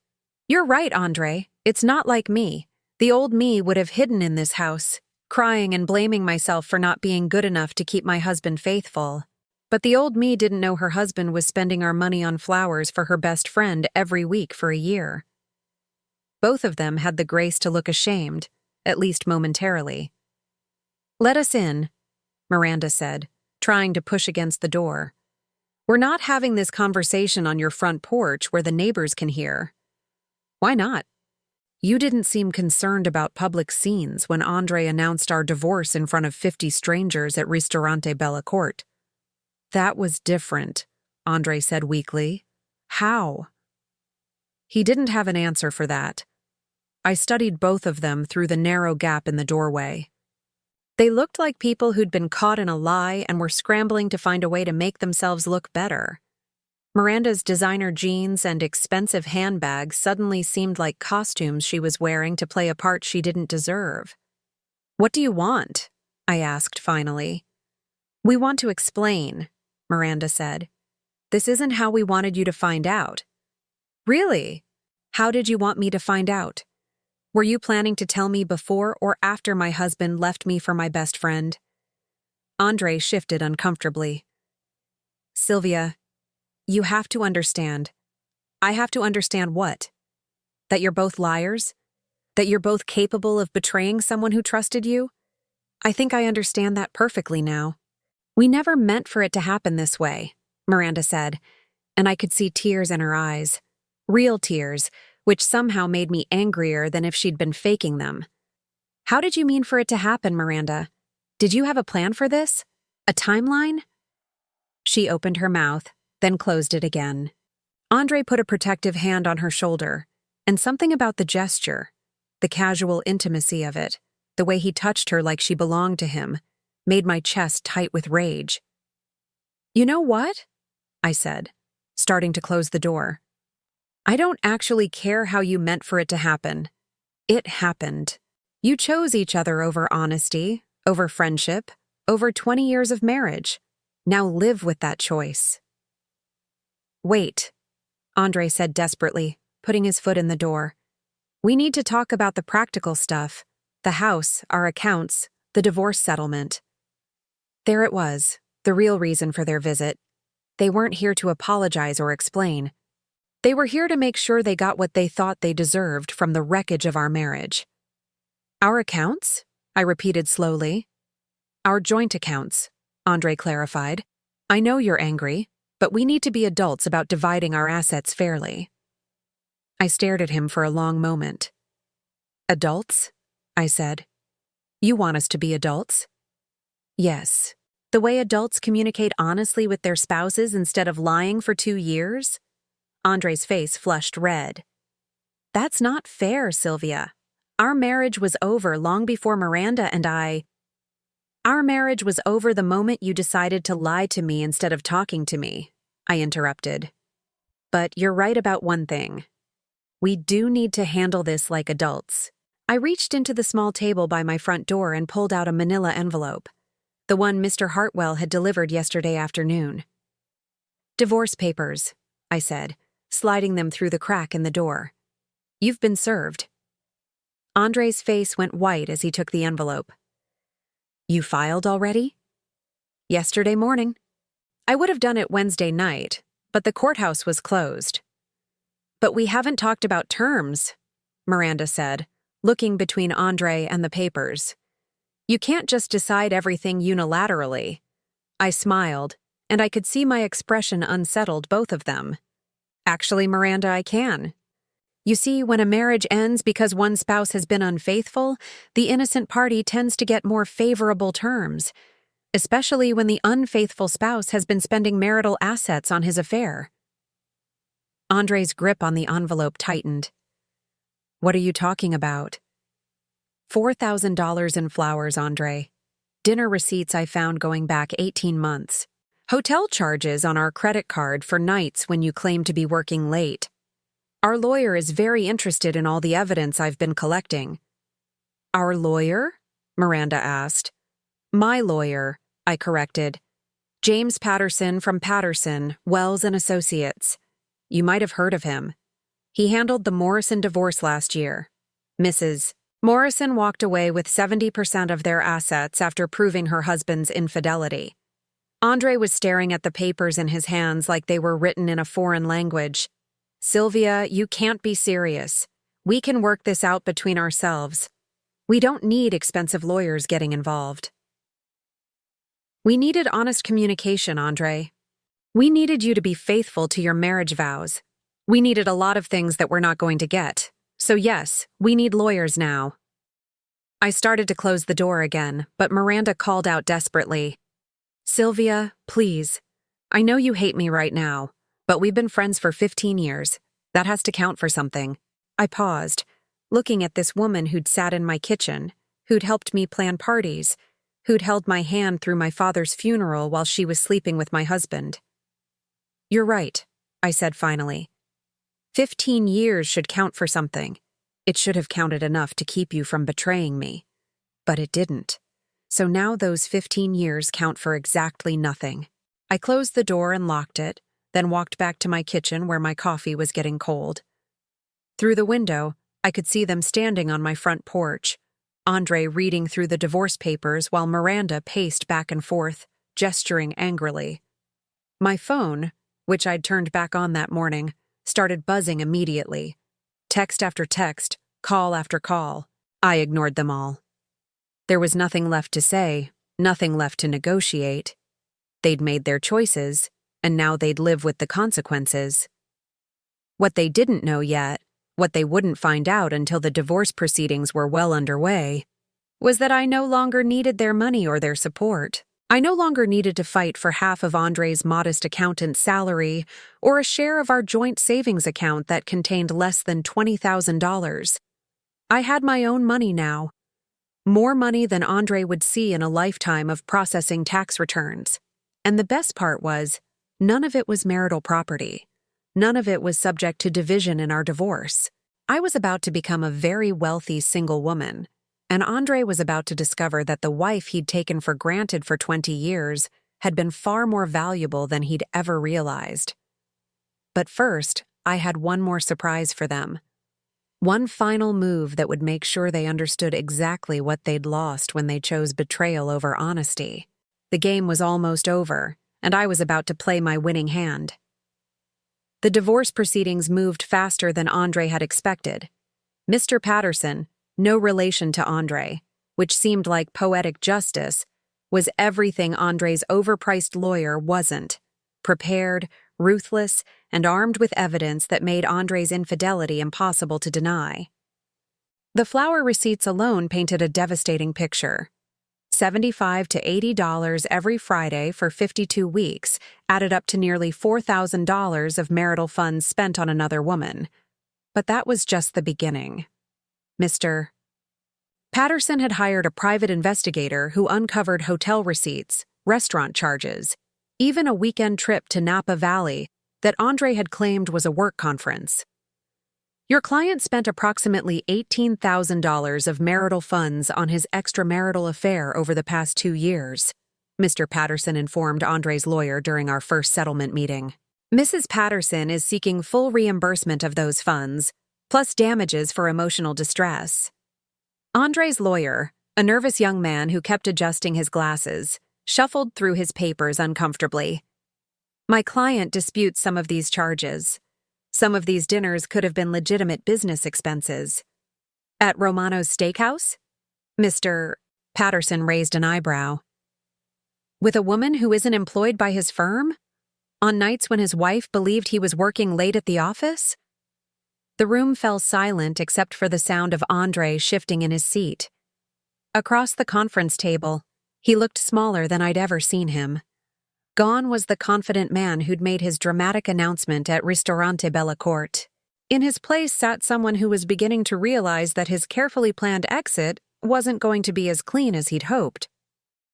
"You're right, Andre. It's not like me. The old me would have hidden in this house, crying and blaming myself for not being good enough to keep my husband faithful. But the old me didn't know her husband was spending our money on flowers for her best friend every week for a year." Both of them had the grace to look ashamed, at least momentarily. "Let us in," Miranda said, trying to push against the door. "We're not having this conversation on your front porch where the neighbors can hear." "Why not?" "You didn't seem concerned about public scenes when Andre announced our divorce in front of 50 strangers at Ristorante Bellacourt." "That was different," Andre said weakly. "How?" He didn't have an answer for that. I studied both of them through the narrow gap in the doorway. They looked like people who'd been caught in a lie and were scrambling to find a way to make themselves look better. Miranda's designer jeans and expensive handbags suddenly seemed like costumes she was wearing to play a part she didn't deserve. "What do you want?" I asked finally. "We want to explain," Miranda said. "This isn't how we wanted you to find out." "Really? How did you want me to find out? Were you planning to tell me before or after my husband left me for my best friend?" Andre shifted uncomfortably. "Sylvia, you have to understand." "I have to understand what? That you're both liars? That you're both capable of betraying someone who trusted you? I think I understand that perfectly now." "We never meant for it to happen this way," Miranda said, and I could see tears in her eyes. Real tears, which somehow made me angrier than if she'd been faking them. "How did you mean for it to happen, Miranda? Did you have a plan for this? A timeline?" She opened her mouth, then closed it again. Andre put a protective hand on her shoulder, and something about the gesture, the casual intimacy of it, the way he touched her like she belonged to him, made my chest tight with rage. "You know what?" I said, starting to close the door. "I don't actually care how you meant for it to happen. It happened. You chose each other over honesty, over friendship, over 20 years of marriage. Now live with that choice." "Wait," Andre said desperately, putting his foot in the door. "We need to talk about the practical stuff, the house, our accounts, the divorce settlement." There it was, the real reason for their visit. They weren't here to apologize or explain. They were here to make sure they got what they thought they deserved from the wreckage of our marriage. "Our accounts?" I repeated slowly. "Our joint accounts. Andre clarified. I know you're angry, but we need to be adults about dividing our assets fairly. I stared at him for a long moment. Adults? I said. You want us to be adults? Yes. The way adults communicate honestly with their spouses instead of lying for 2 years? Andre's face flushed red. That's not fair, Sylvia. Our marriage was over long before Miranda and I. Our marriage was over the moment you decided to lie to me instead of talking to me, I interrupted. But you're right about one thing. We do need to handle this like adults. I reached into the small table by my front door and pulled out a manila envelope, the one Mr. Hartwell had delivered yesterday afternoon. Divorce papers, I said, sliding them through the crack in the door. You've been served. Andre's face went white as he took the envelope. You filed already? Yesterday morning. I would have done it Wednesday night, but the courthouse was closed. But we haven't talked about terms, Miranda said, looking between Andre and the papers. You can't just decide everything unilaterally. I smiled, and I could see my expression unsettled both of them. Actually, Miranda, I can. You see, when a marriage ends because one spouse has been unfaithful, the innocent party tends to get more favorable terms, especially when the unfaithful spouse has been spending marital assets on his affair. Andre's grip on the envelope tightened. What are you talking about? $4,000 in flowers, Andre. Dinner receipts I found going back 18 months. Hotel charges on our credit card for nights when you claim to be working late. Our lawyer is very interested in all the evidence I've been collecting. Our lawyer? Miranda asked. My lawyer, I corrected. James Patterson from Patterson, Wells and Associates. You might have heard of him. He handled the Morrison divorce last year. Mrs. Morrison walked away with 70% of their assets after proving her husband's infidelity. Andre was staring at the papers in his hands like they were written in a foreign language. Sylvia, you can't be serious. We can work this out between ourselves. We don't need expensive lawyers getting involved. We needed honest communication, Andre. We needed you to be faithful to your marriage vows. We needed a lot of things that we're not going to get. So yes, we need lawyers now. I started to close the door again, but Miranda called out desperately. Sylvia, please. I know you hate me right now, but we've been friends for 15 years. That has to count for something. I paused, looking at this woman who'd sat in my kitchen, who'd helped me plan parties, who'd held my hand through my father's funeral while she was sleeping with my husband. You're right, I said finally. 15 years should count for something. It should have counted enough to keep you from betraying me. But it didn't. So now those 15 years count for exactly nothing. I closed the door and locked it, then walked back to my kitchen where my coffee was getting cold. Through the window, I could see them standing on my front porch, Andre reading through the divorce papers while Miranda paced back and forth, gesturing angrily. My phone, which I'd turned back on that morning, started buzzing immediately. Text after text, call after call. I ignored them all. There was nothing left to say, nothing left to negotiate. They'd made their choices, and now they'd live with the consequences. What they didn't know yet, what they wouldn't find out until the divorce proceedings were well underway, was that I no longer needed their money or their support. I no longer needed to fight for half of Andre's modest accountant's salary or a share of our joint savings account that contained less than $20,000. I had my own money now. More money than Andre would see in a lifetime of processing tax returns. And the best part was, none of it was marital property. None of it was subject to division in our divorce. I was about to become a very wealthy single woman, and Andre was about to discover that the wife he'd taken for granted for 20 years had been far more valuable than he'd ever realized. But first, I had one more surprise for them. One final move that would make sure they understood exactly what they'd lost when they chose betrayal over honesty. The game was almost over, and I was about to play my winning hand. The divorce proceedings moved faster than Andre had expected. Mr. Patterson, no relation to Andre, which seemed like poetic justice, was everything Andre's overpriced lawyer wasn't: prepared, ruthless, and armed with evidence that made Andre's infidelity impossible to deny. The flower receipts alone painted a devastating picture. $75 to $80 every Friday for 52 weeks added up to nearly $4,000 of marital funds spent on another woman. But that was just the beginning. Mr. Patterson had hired a private investigator who uncovered hotel receipts, restaurant charges, even a weekend trip to Napa Valley that Andre had claimed was a work conference. Your client spent approximately $18,000 of marital funds on his extramarital affair over the past 2 years, Mr. Patterson informed Andre's lawyer during our first settlement meeting. Mrs. Patterson is seeking full reimbursement of those funds, plus damages for emotional distress. Andre's lawyer, a nervous young man who kept adjusting his glasses, shuffled through his papers uncomfortably. My client disputes some of these charges. Some of these dinners could have been legitimate business expenses. At Romano's Steakhouse? Mr. Patterson raised an eyebrow. With a woman who isn't employed by his firm? On nights when his wife believed he was working late at the office? The room fell silent except for the sound of Andre shifting in his seat. Across the conference table, he looked smaller than I'd ever seen him. Gone was the confident man who'd made his dramatic announcement at Ristorante Bellacorte. In his place sat someone who was beginning to realize that his carefully planned exit wasn't going to be as clean as he'd hoped.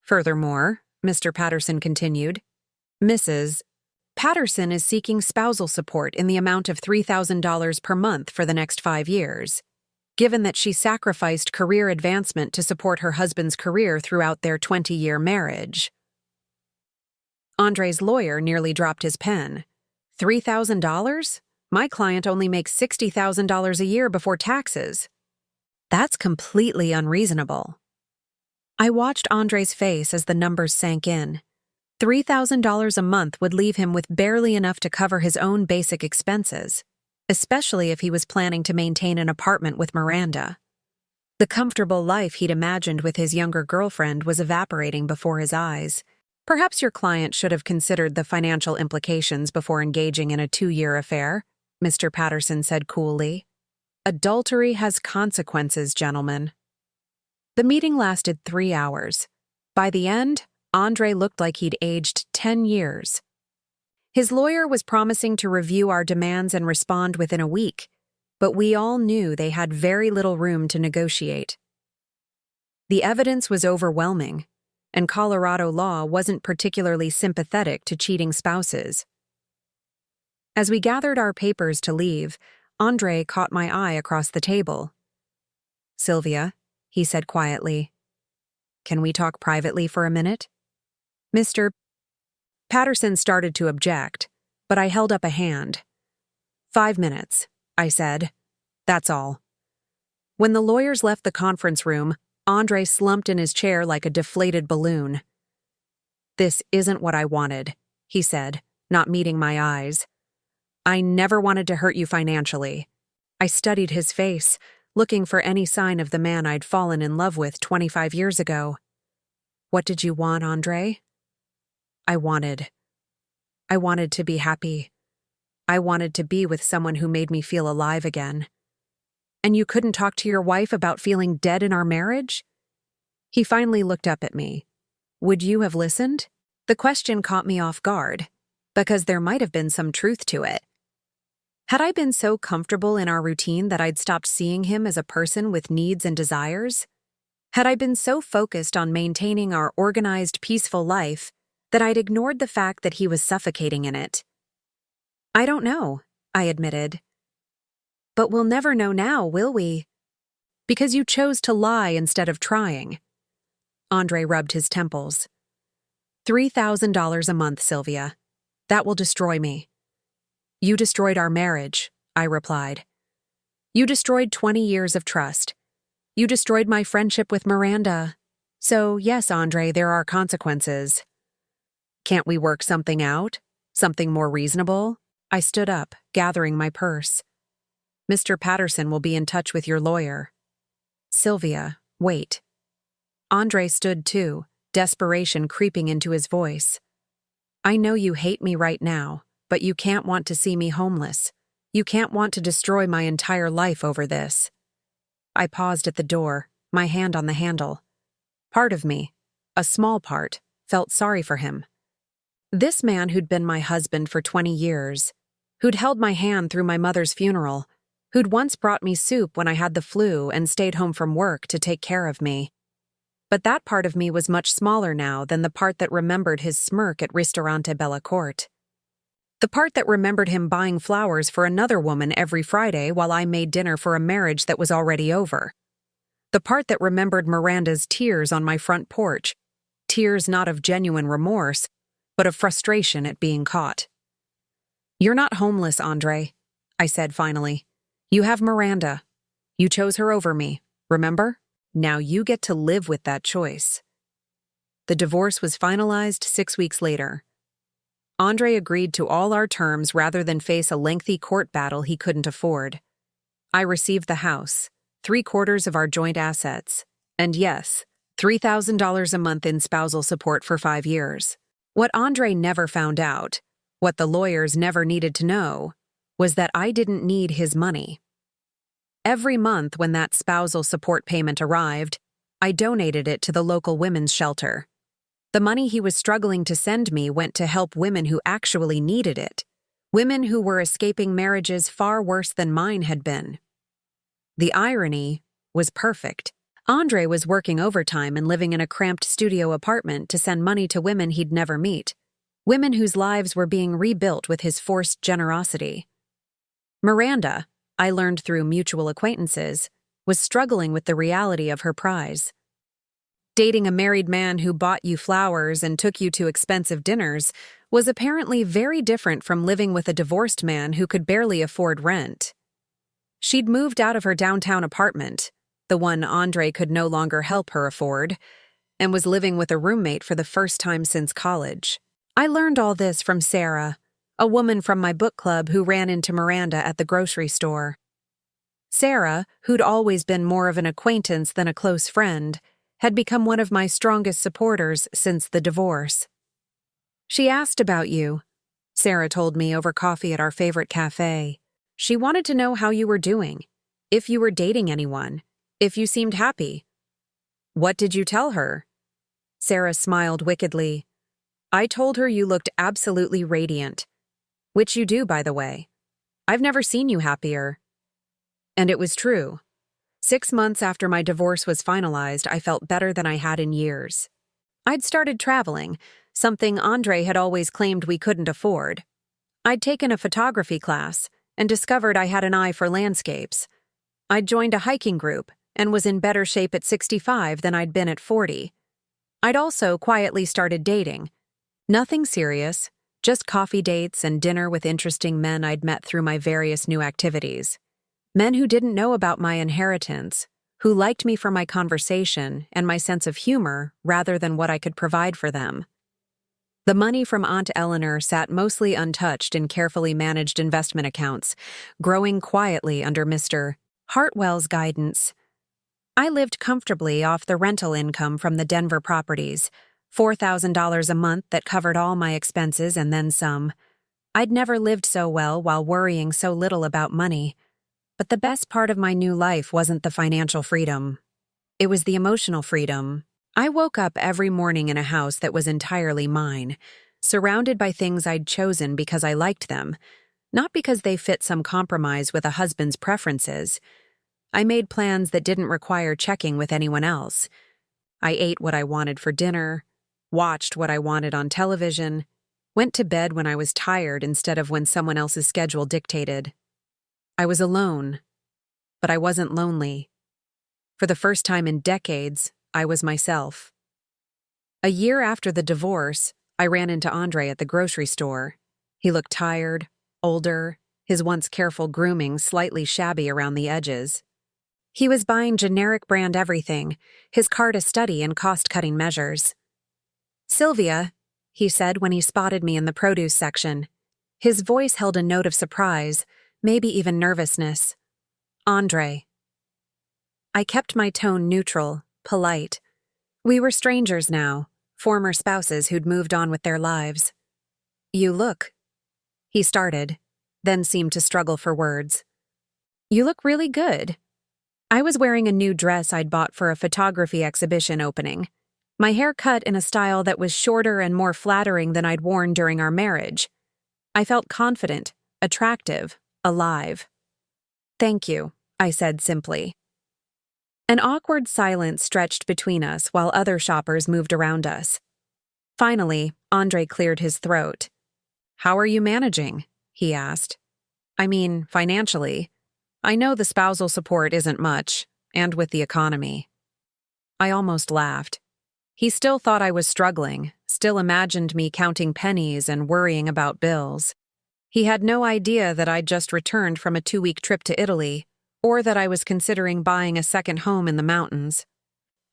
Furthermore, Mr. Patterson continued, Mrs. Patterson is seeking spousal support in the amount of $3,000 per month for the next 5 years, given that she sacrificed career advancement to support her husband's career throughout their 20-year marriage. Andre's lawyer nearly dropped his pen. $3,000? My client only makes $60,000 a year before taxes. That's completely unreasonable. I watched Andre's face as the numbers sank in. $3,000 a month would leave him with barely enough to cover his own basic expenses, especially if he was planning to maintain an apartment with Miranda. The comfortable life he'd imagined with his younger girlfriend was evaporating before his eyes. Perhaps your client should have considered the financial implications before engaging in a 2-year affair, Mr. Patterson said coolly. Adultery has consequences, gentlemen. The meeting lasted 3 hours. By the end, Andre looked like he'd aged 10 years. His lawyer was promising to review our demands and respond within a week, but we all knew they had very little room to negotiate. The evidence was overwhelming, and Colorado law wasn't particularly sympathetic to cheating spouses. As we gathered our papers to leave, Andre caught my eye across the table. Sylvia, he said quietly, can we talk privately for a minute? Mr. Patterson started to object, but I held up a hand. 5 minutes, I said. That's all. When the lawyers left the conference room, Andre slumped in his chair like a deflated balloon. This isn't what I wanted, he said, not meeting my eyes. I never wanted to hurt you financially. I studied his face, looking for any sign of the man I'd fallen in love with 25 years ago. What did you want, Andre? I wanted to be happy. I wanted to be with someone who made me feel alive again. And you couldn't talk to your wife about feeling dead in our marriage? He finally looked up at me. Would you have listened? The question caught me off guard, because there might have been some truth to it. Had I been so comfortable in our routine that I'd stopped seeing him as a person with needs and desires? Had I been so focused on maintaining our organized, peaceful life that I'd ignored the fact that he was suffocating in it? I don't know, I admitted. But we'll never know now, will we? Because you chose to lie instead of trying. Andre rubbed his temples. $3,000 a month, Sylvia. That will destroy me. You destroyed our marriage, I replied. You destroyed 20 years of trust. You destroyed my friendship with Miranda. So, yes, Andre, there are consequences. Can't we work something out? Something more reasonable? I stood up, gathering my purse. Mr. Patterson will be in touch with your lawyer. Sylvia, wait. Andre stood too, desperation creeping into his voice. "I know you hate me right now, but you can't want to see me homeless. You can't want to destroy my entire life over this." I paused at the door, my hand on the handle. Part of me, a small part, felt sorry for him. This man who'd been my husband for 20 years, who'd held my hand through my mother's funeral, who'd once brought me soup when I had the flu and stayed home from work to take care of me. But that part of me was much smaller now than the part that remembered his smirk at Ristorante Bellacourt. The part that remembered him buying flowers for another woman every Friday while I made dinner for a marriage that was already over. The part that remembered Miranda's tears on my front porch, tears not of genuine remorse, but of frustration at being caught. "You're not homeless, Andre," I said finally. "You have Miranda. You chose her over me, remember? Now you get to live with that choice." The divorce was finalized 6 weeks later. Andre agreed to all our terms rather than face a lengthy court battle he couldn't afford. I received the house, 3/4 of our joint assets, and yes, $3,000 a month in spousal support for 5 years. What Andre never found out, what the lawyers never needed to know, was that I didn't need his money. Every month when that spousal support payment arrived, I donated it to the local women's shelter. The money he was struggling to send me went to help women who actually needed it, women who were escaping marriages far worse than mine had been. The irony was perfect. Andre was working overtime and living in a cramped studio apartment to send money to women he'd never meet, women whose lives were being rebuilt with his forced generosity. Miranda, I learned through mutual acquaintances, was struggling with the reality of her prize. Dating a married man who bought you flowers and took you to expensive dinners was apparently very different from living with a divorced man who could barely afford rent. She'd moved out of her downtown apartment, the one Andre could no longer help her afford, and was living with a roommate for the first time since college. I learned all this from Sarah, a woman from my book club who ran into Miranda at the grocery store. Sarah, who'd always been more of an acquaintance than a close friend, had become one of my strongest supporters since the divorce. "She asked about you," Sarah told me over coffee at our favorite cafe. "She wanted to know how you were doing, if you were dating anyone, if you seemed happy." "What did you tell her?" Sarah smiled wickedly. "I told her you looked absolutely radiant. Which you do, by the way. I've never seen you happier." And it was true. 6 months after my divorce was finalized, I felt better than I had in years. I'd started traveling, something Andre had always claimed we couldn't afford. I'd taken a photography class and discovered I had an eye for landscapes. I'd joined a hiking group and was in better shape at 65 than I'd been at 40. I'd also quietly started dating. Nothing serious, just coffee dates and dinner with interesting men I'd met through my various new activities. Men who didn't know about my inheritance, who liked me for my conversation and my sense of humor rather than what I could provide for them. The money from Aunt Eleanor sat mostly untouched in carefully managed investment accounts, growing quietly under Mr. Hartwell's guidance. I lived comfortably off the rental income from the Denver properties, $4,000 a month that covered all my expenses and then some. I'd never lived so well while worrying so little about money. But the best part of my new life wasn't the financial freedom. It was the emotional freedom. I woke up every morning in a house that was entirely mine, surrounded by things I'd chosen because I liked them, not because they fit some compromise with a husband's preferences. I made plans that didn't require checking with anyone else. I ate what I wanted for dinner, watched what I wanted on television, went to bed when I was tired instead of when someone else's schedule dictated. I was alone, but I wasn't lonely. For the first time in decades, I was myself. A year after the divorce, I ran into Andre at the grocery store. He looked tired, older, his once careful grooming slightly shabby around the edges. He was buying generic brand everything, his cart a study in cost-cutting measures. "Sylvia," he said when he spotted me in the produce section. His voice held a note of surprise, maybe even nervousness. "Andre." I kept my tone neutral, polite. We were strangers now, former spouses who'd moved on with their lives. "You look," he started, then seemed to struggle for words. "You look really good." I was wearing a new dress I'd bought for a photography exhibition opening. My hair cut in a style that was shorter and more flattering than I'd worn during our marriage. I felt confident, attractive, alive. "Thank you," I said simply. An awkward silence stretched between us while other shoppers moved around us. Finally, Andre cleared his throat. "How are you managing?" he asked. "I mean, financially. I know the spousal support isn't much, and with the economy." I almost laughed. He still thought I was struggling, still imagined me counting pennies and worrying about bills. He had no idea that I'd just returned from a 2-week trip to Italy, or that I was considering buying a second home in the mountains.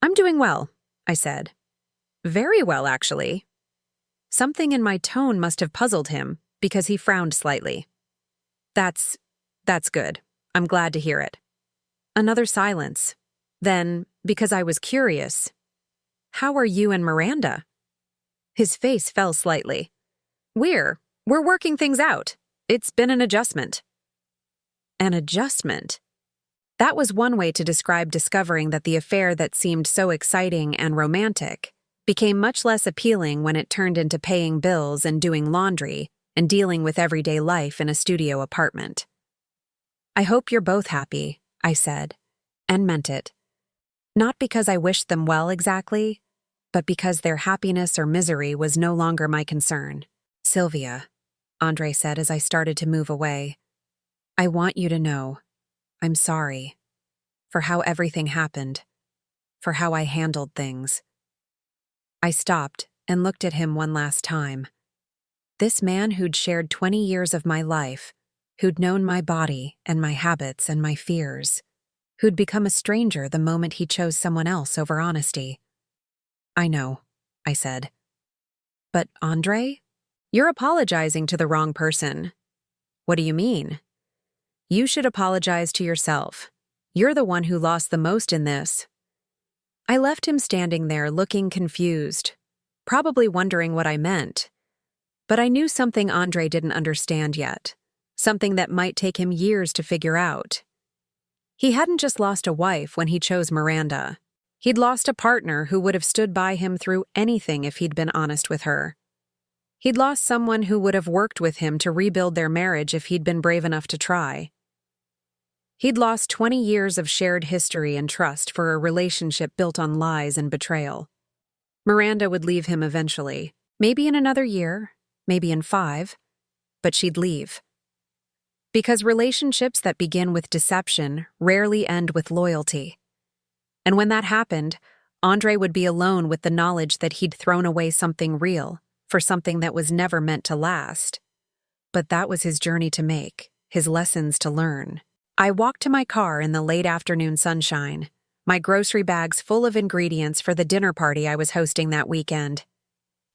"I'm doing well," I said. "Very well, actually." Something in my tone must have puzzled him, because he frowned slightly. That's good. I'm glad to hear it." Another silence. Then, because I was curious, "How are you and Miranda?" His face fell slightly. We're working things out. It's been an adjustment." An adjustment? That was one way to describe discovering that the affair that seemed so exciting and romantic became much less appealing when it turned into paying bills and doing laundry and dealing with everyday life in a studio apartment. "I hope you're both happy," I said, and meant it. Not because I wished them well exactly, but because their happiness or misery was no longer my concern. "Sylvia," Andre said as I started to move away, "I want you to know I'm sorry for how everything happened, for how I handled things." I stopped and looked at him one last time. This man who'd shared 20 years of my life, who'd known my body and my habits and my fears, who'd become a stranger the moment he chose someone else over honesty. "I know," I said. "But Andre, you're apologizing to the wrong person." "What do you mean?" "You should apologize to yourself. You're the one who lost the most in this." I left him standing there looking confused, probably wondering what I meant. But I knew something Andre didn't understand yet, something that might take him years to figure out. He hadn't just lost a wife when he chose Miranda. He'd lost a partner who would have stood by him through anything if he'd been honest with her. He'd lost someone who would have worked with him to rebuild their marriage if he'd been brave enough to try. He'd lost 20 years of shared history and trust for a relationship built on lies and betrayal. Miranda would leave him eventually, maybe in another year, maybe in 5, but she'd leave. Because relationships that begin with deception rarely end with loyalty. And when that happened, Andre would be alone with the knowledge that he'd thrown away something real for something that was never meant to last. But that was his journey to make, his lessons to learn. I walked to my car in the late afternoon sunshine, my grocery bags full of ingredients for the dinner party I was hosting that weekend.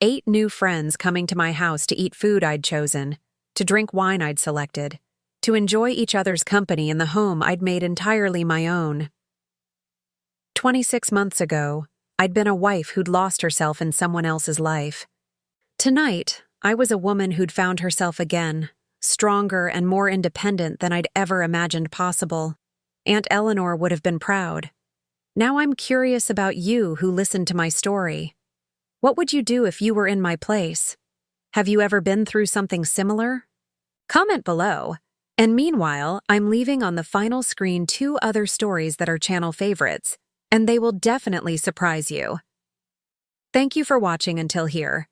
8 new friends coming to my house to eat food I'd chosen, to drink wine I'd selected, to enjoy each other's company in the home I'd made entirely my own. 26 months ago, I'd been a wife who'd lost herself in someone else's life. Tonight, I was a woman who'd found herself again, stronger and more independent than I'd ever imagined possible. Aunt Eleanor would have been proud. Now I'm curious about you who listened to my story. What would you do if you were in my place? Have you ever been through something similar? Comment below. And meanwhile, I'm leaving on the final screen 2 other stories that are channel favorites, and they will definitely surprise you. Thank you for watching until here.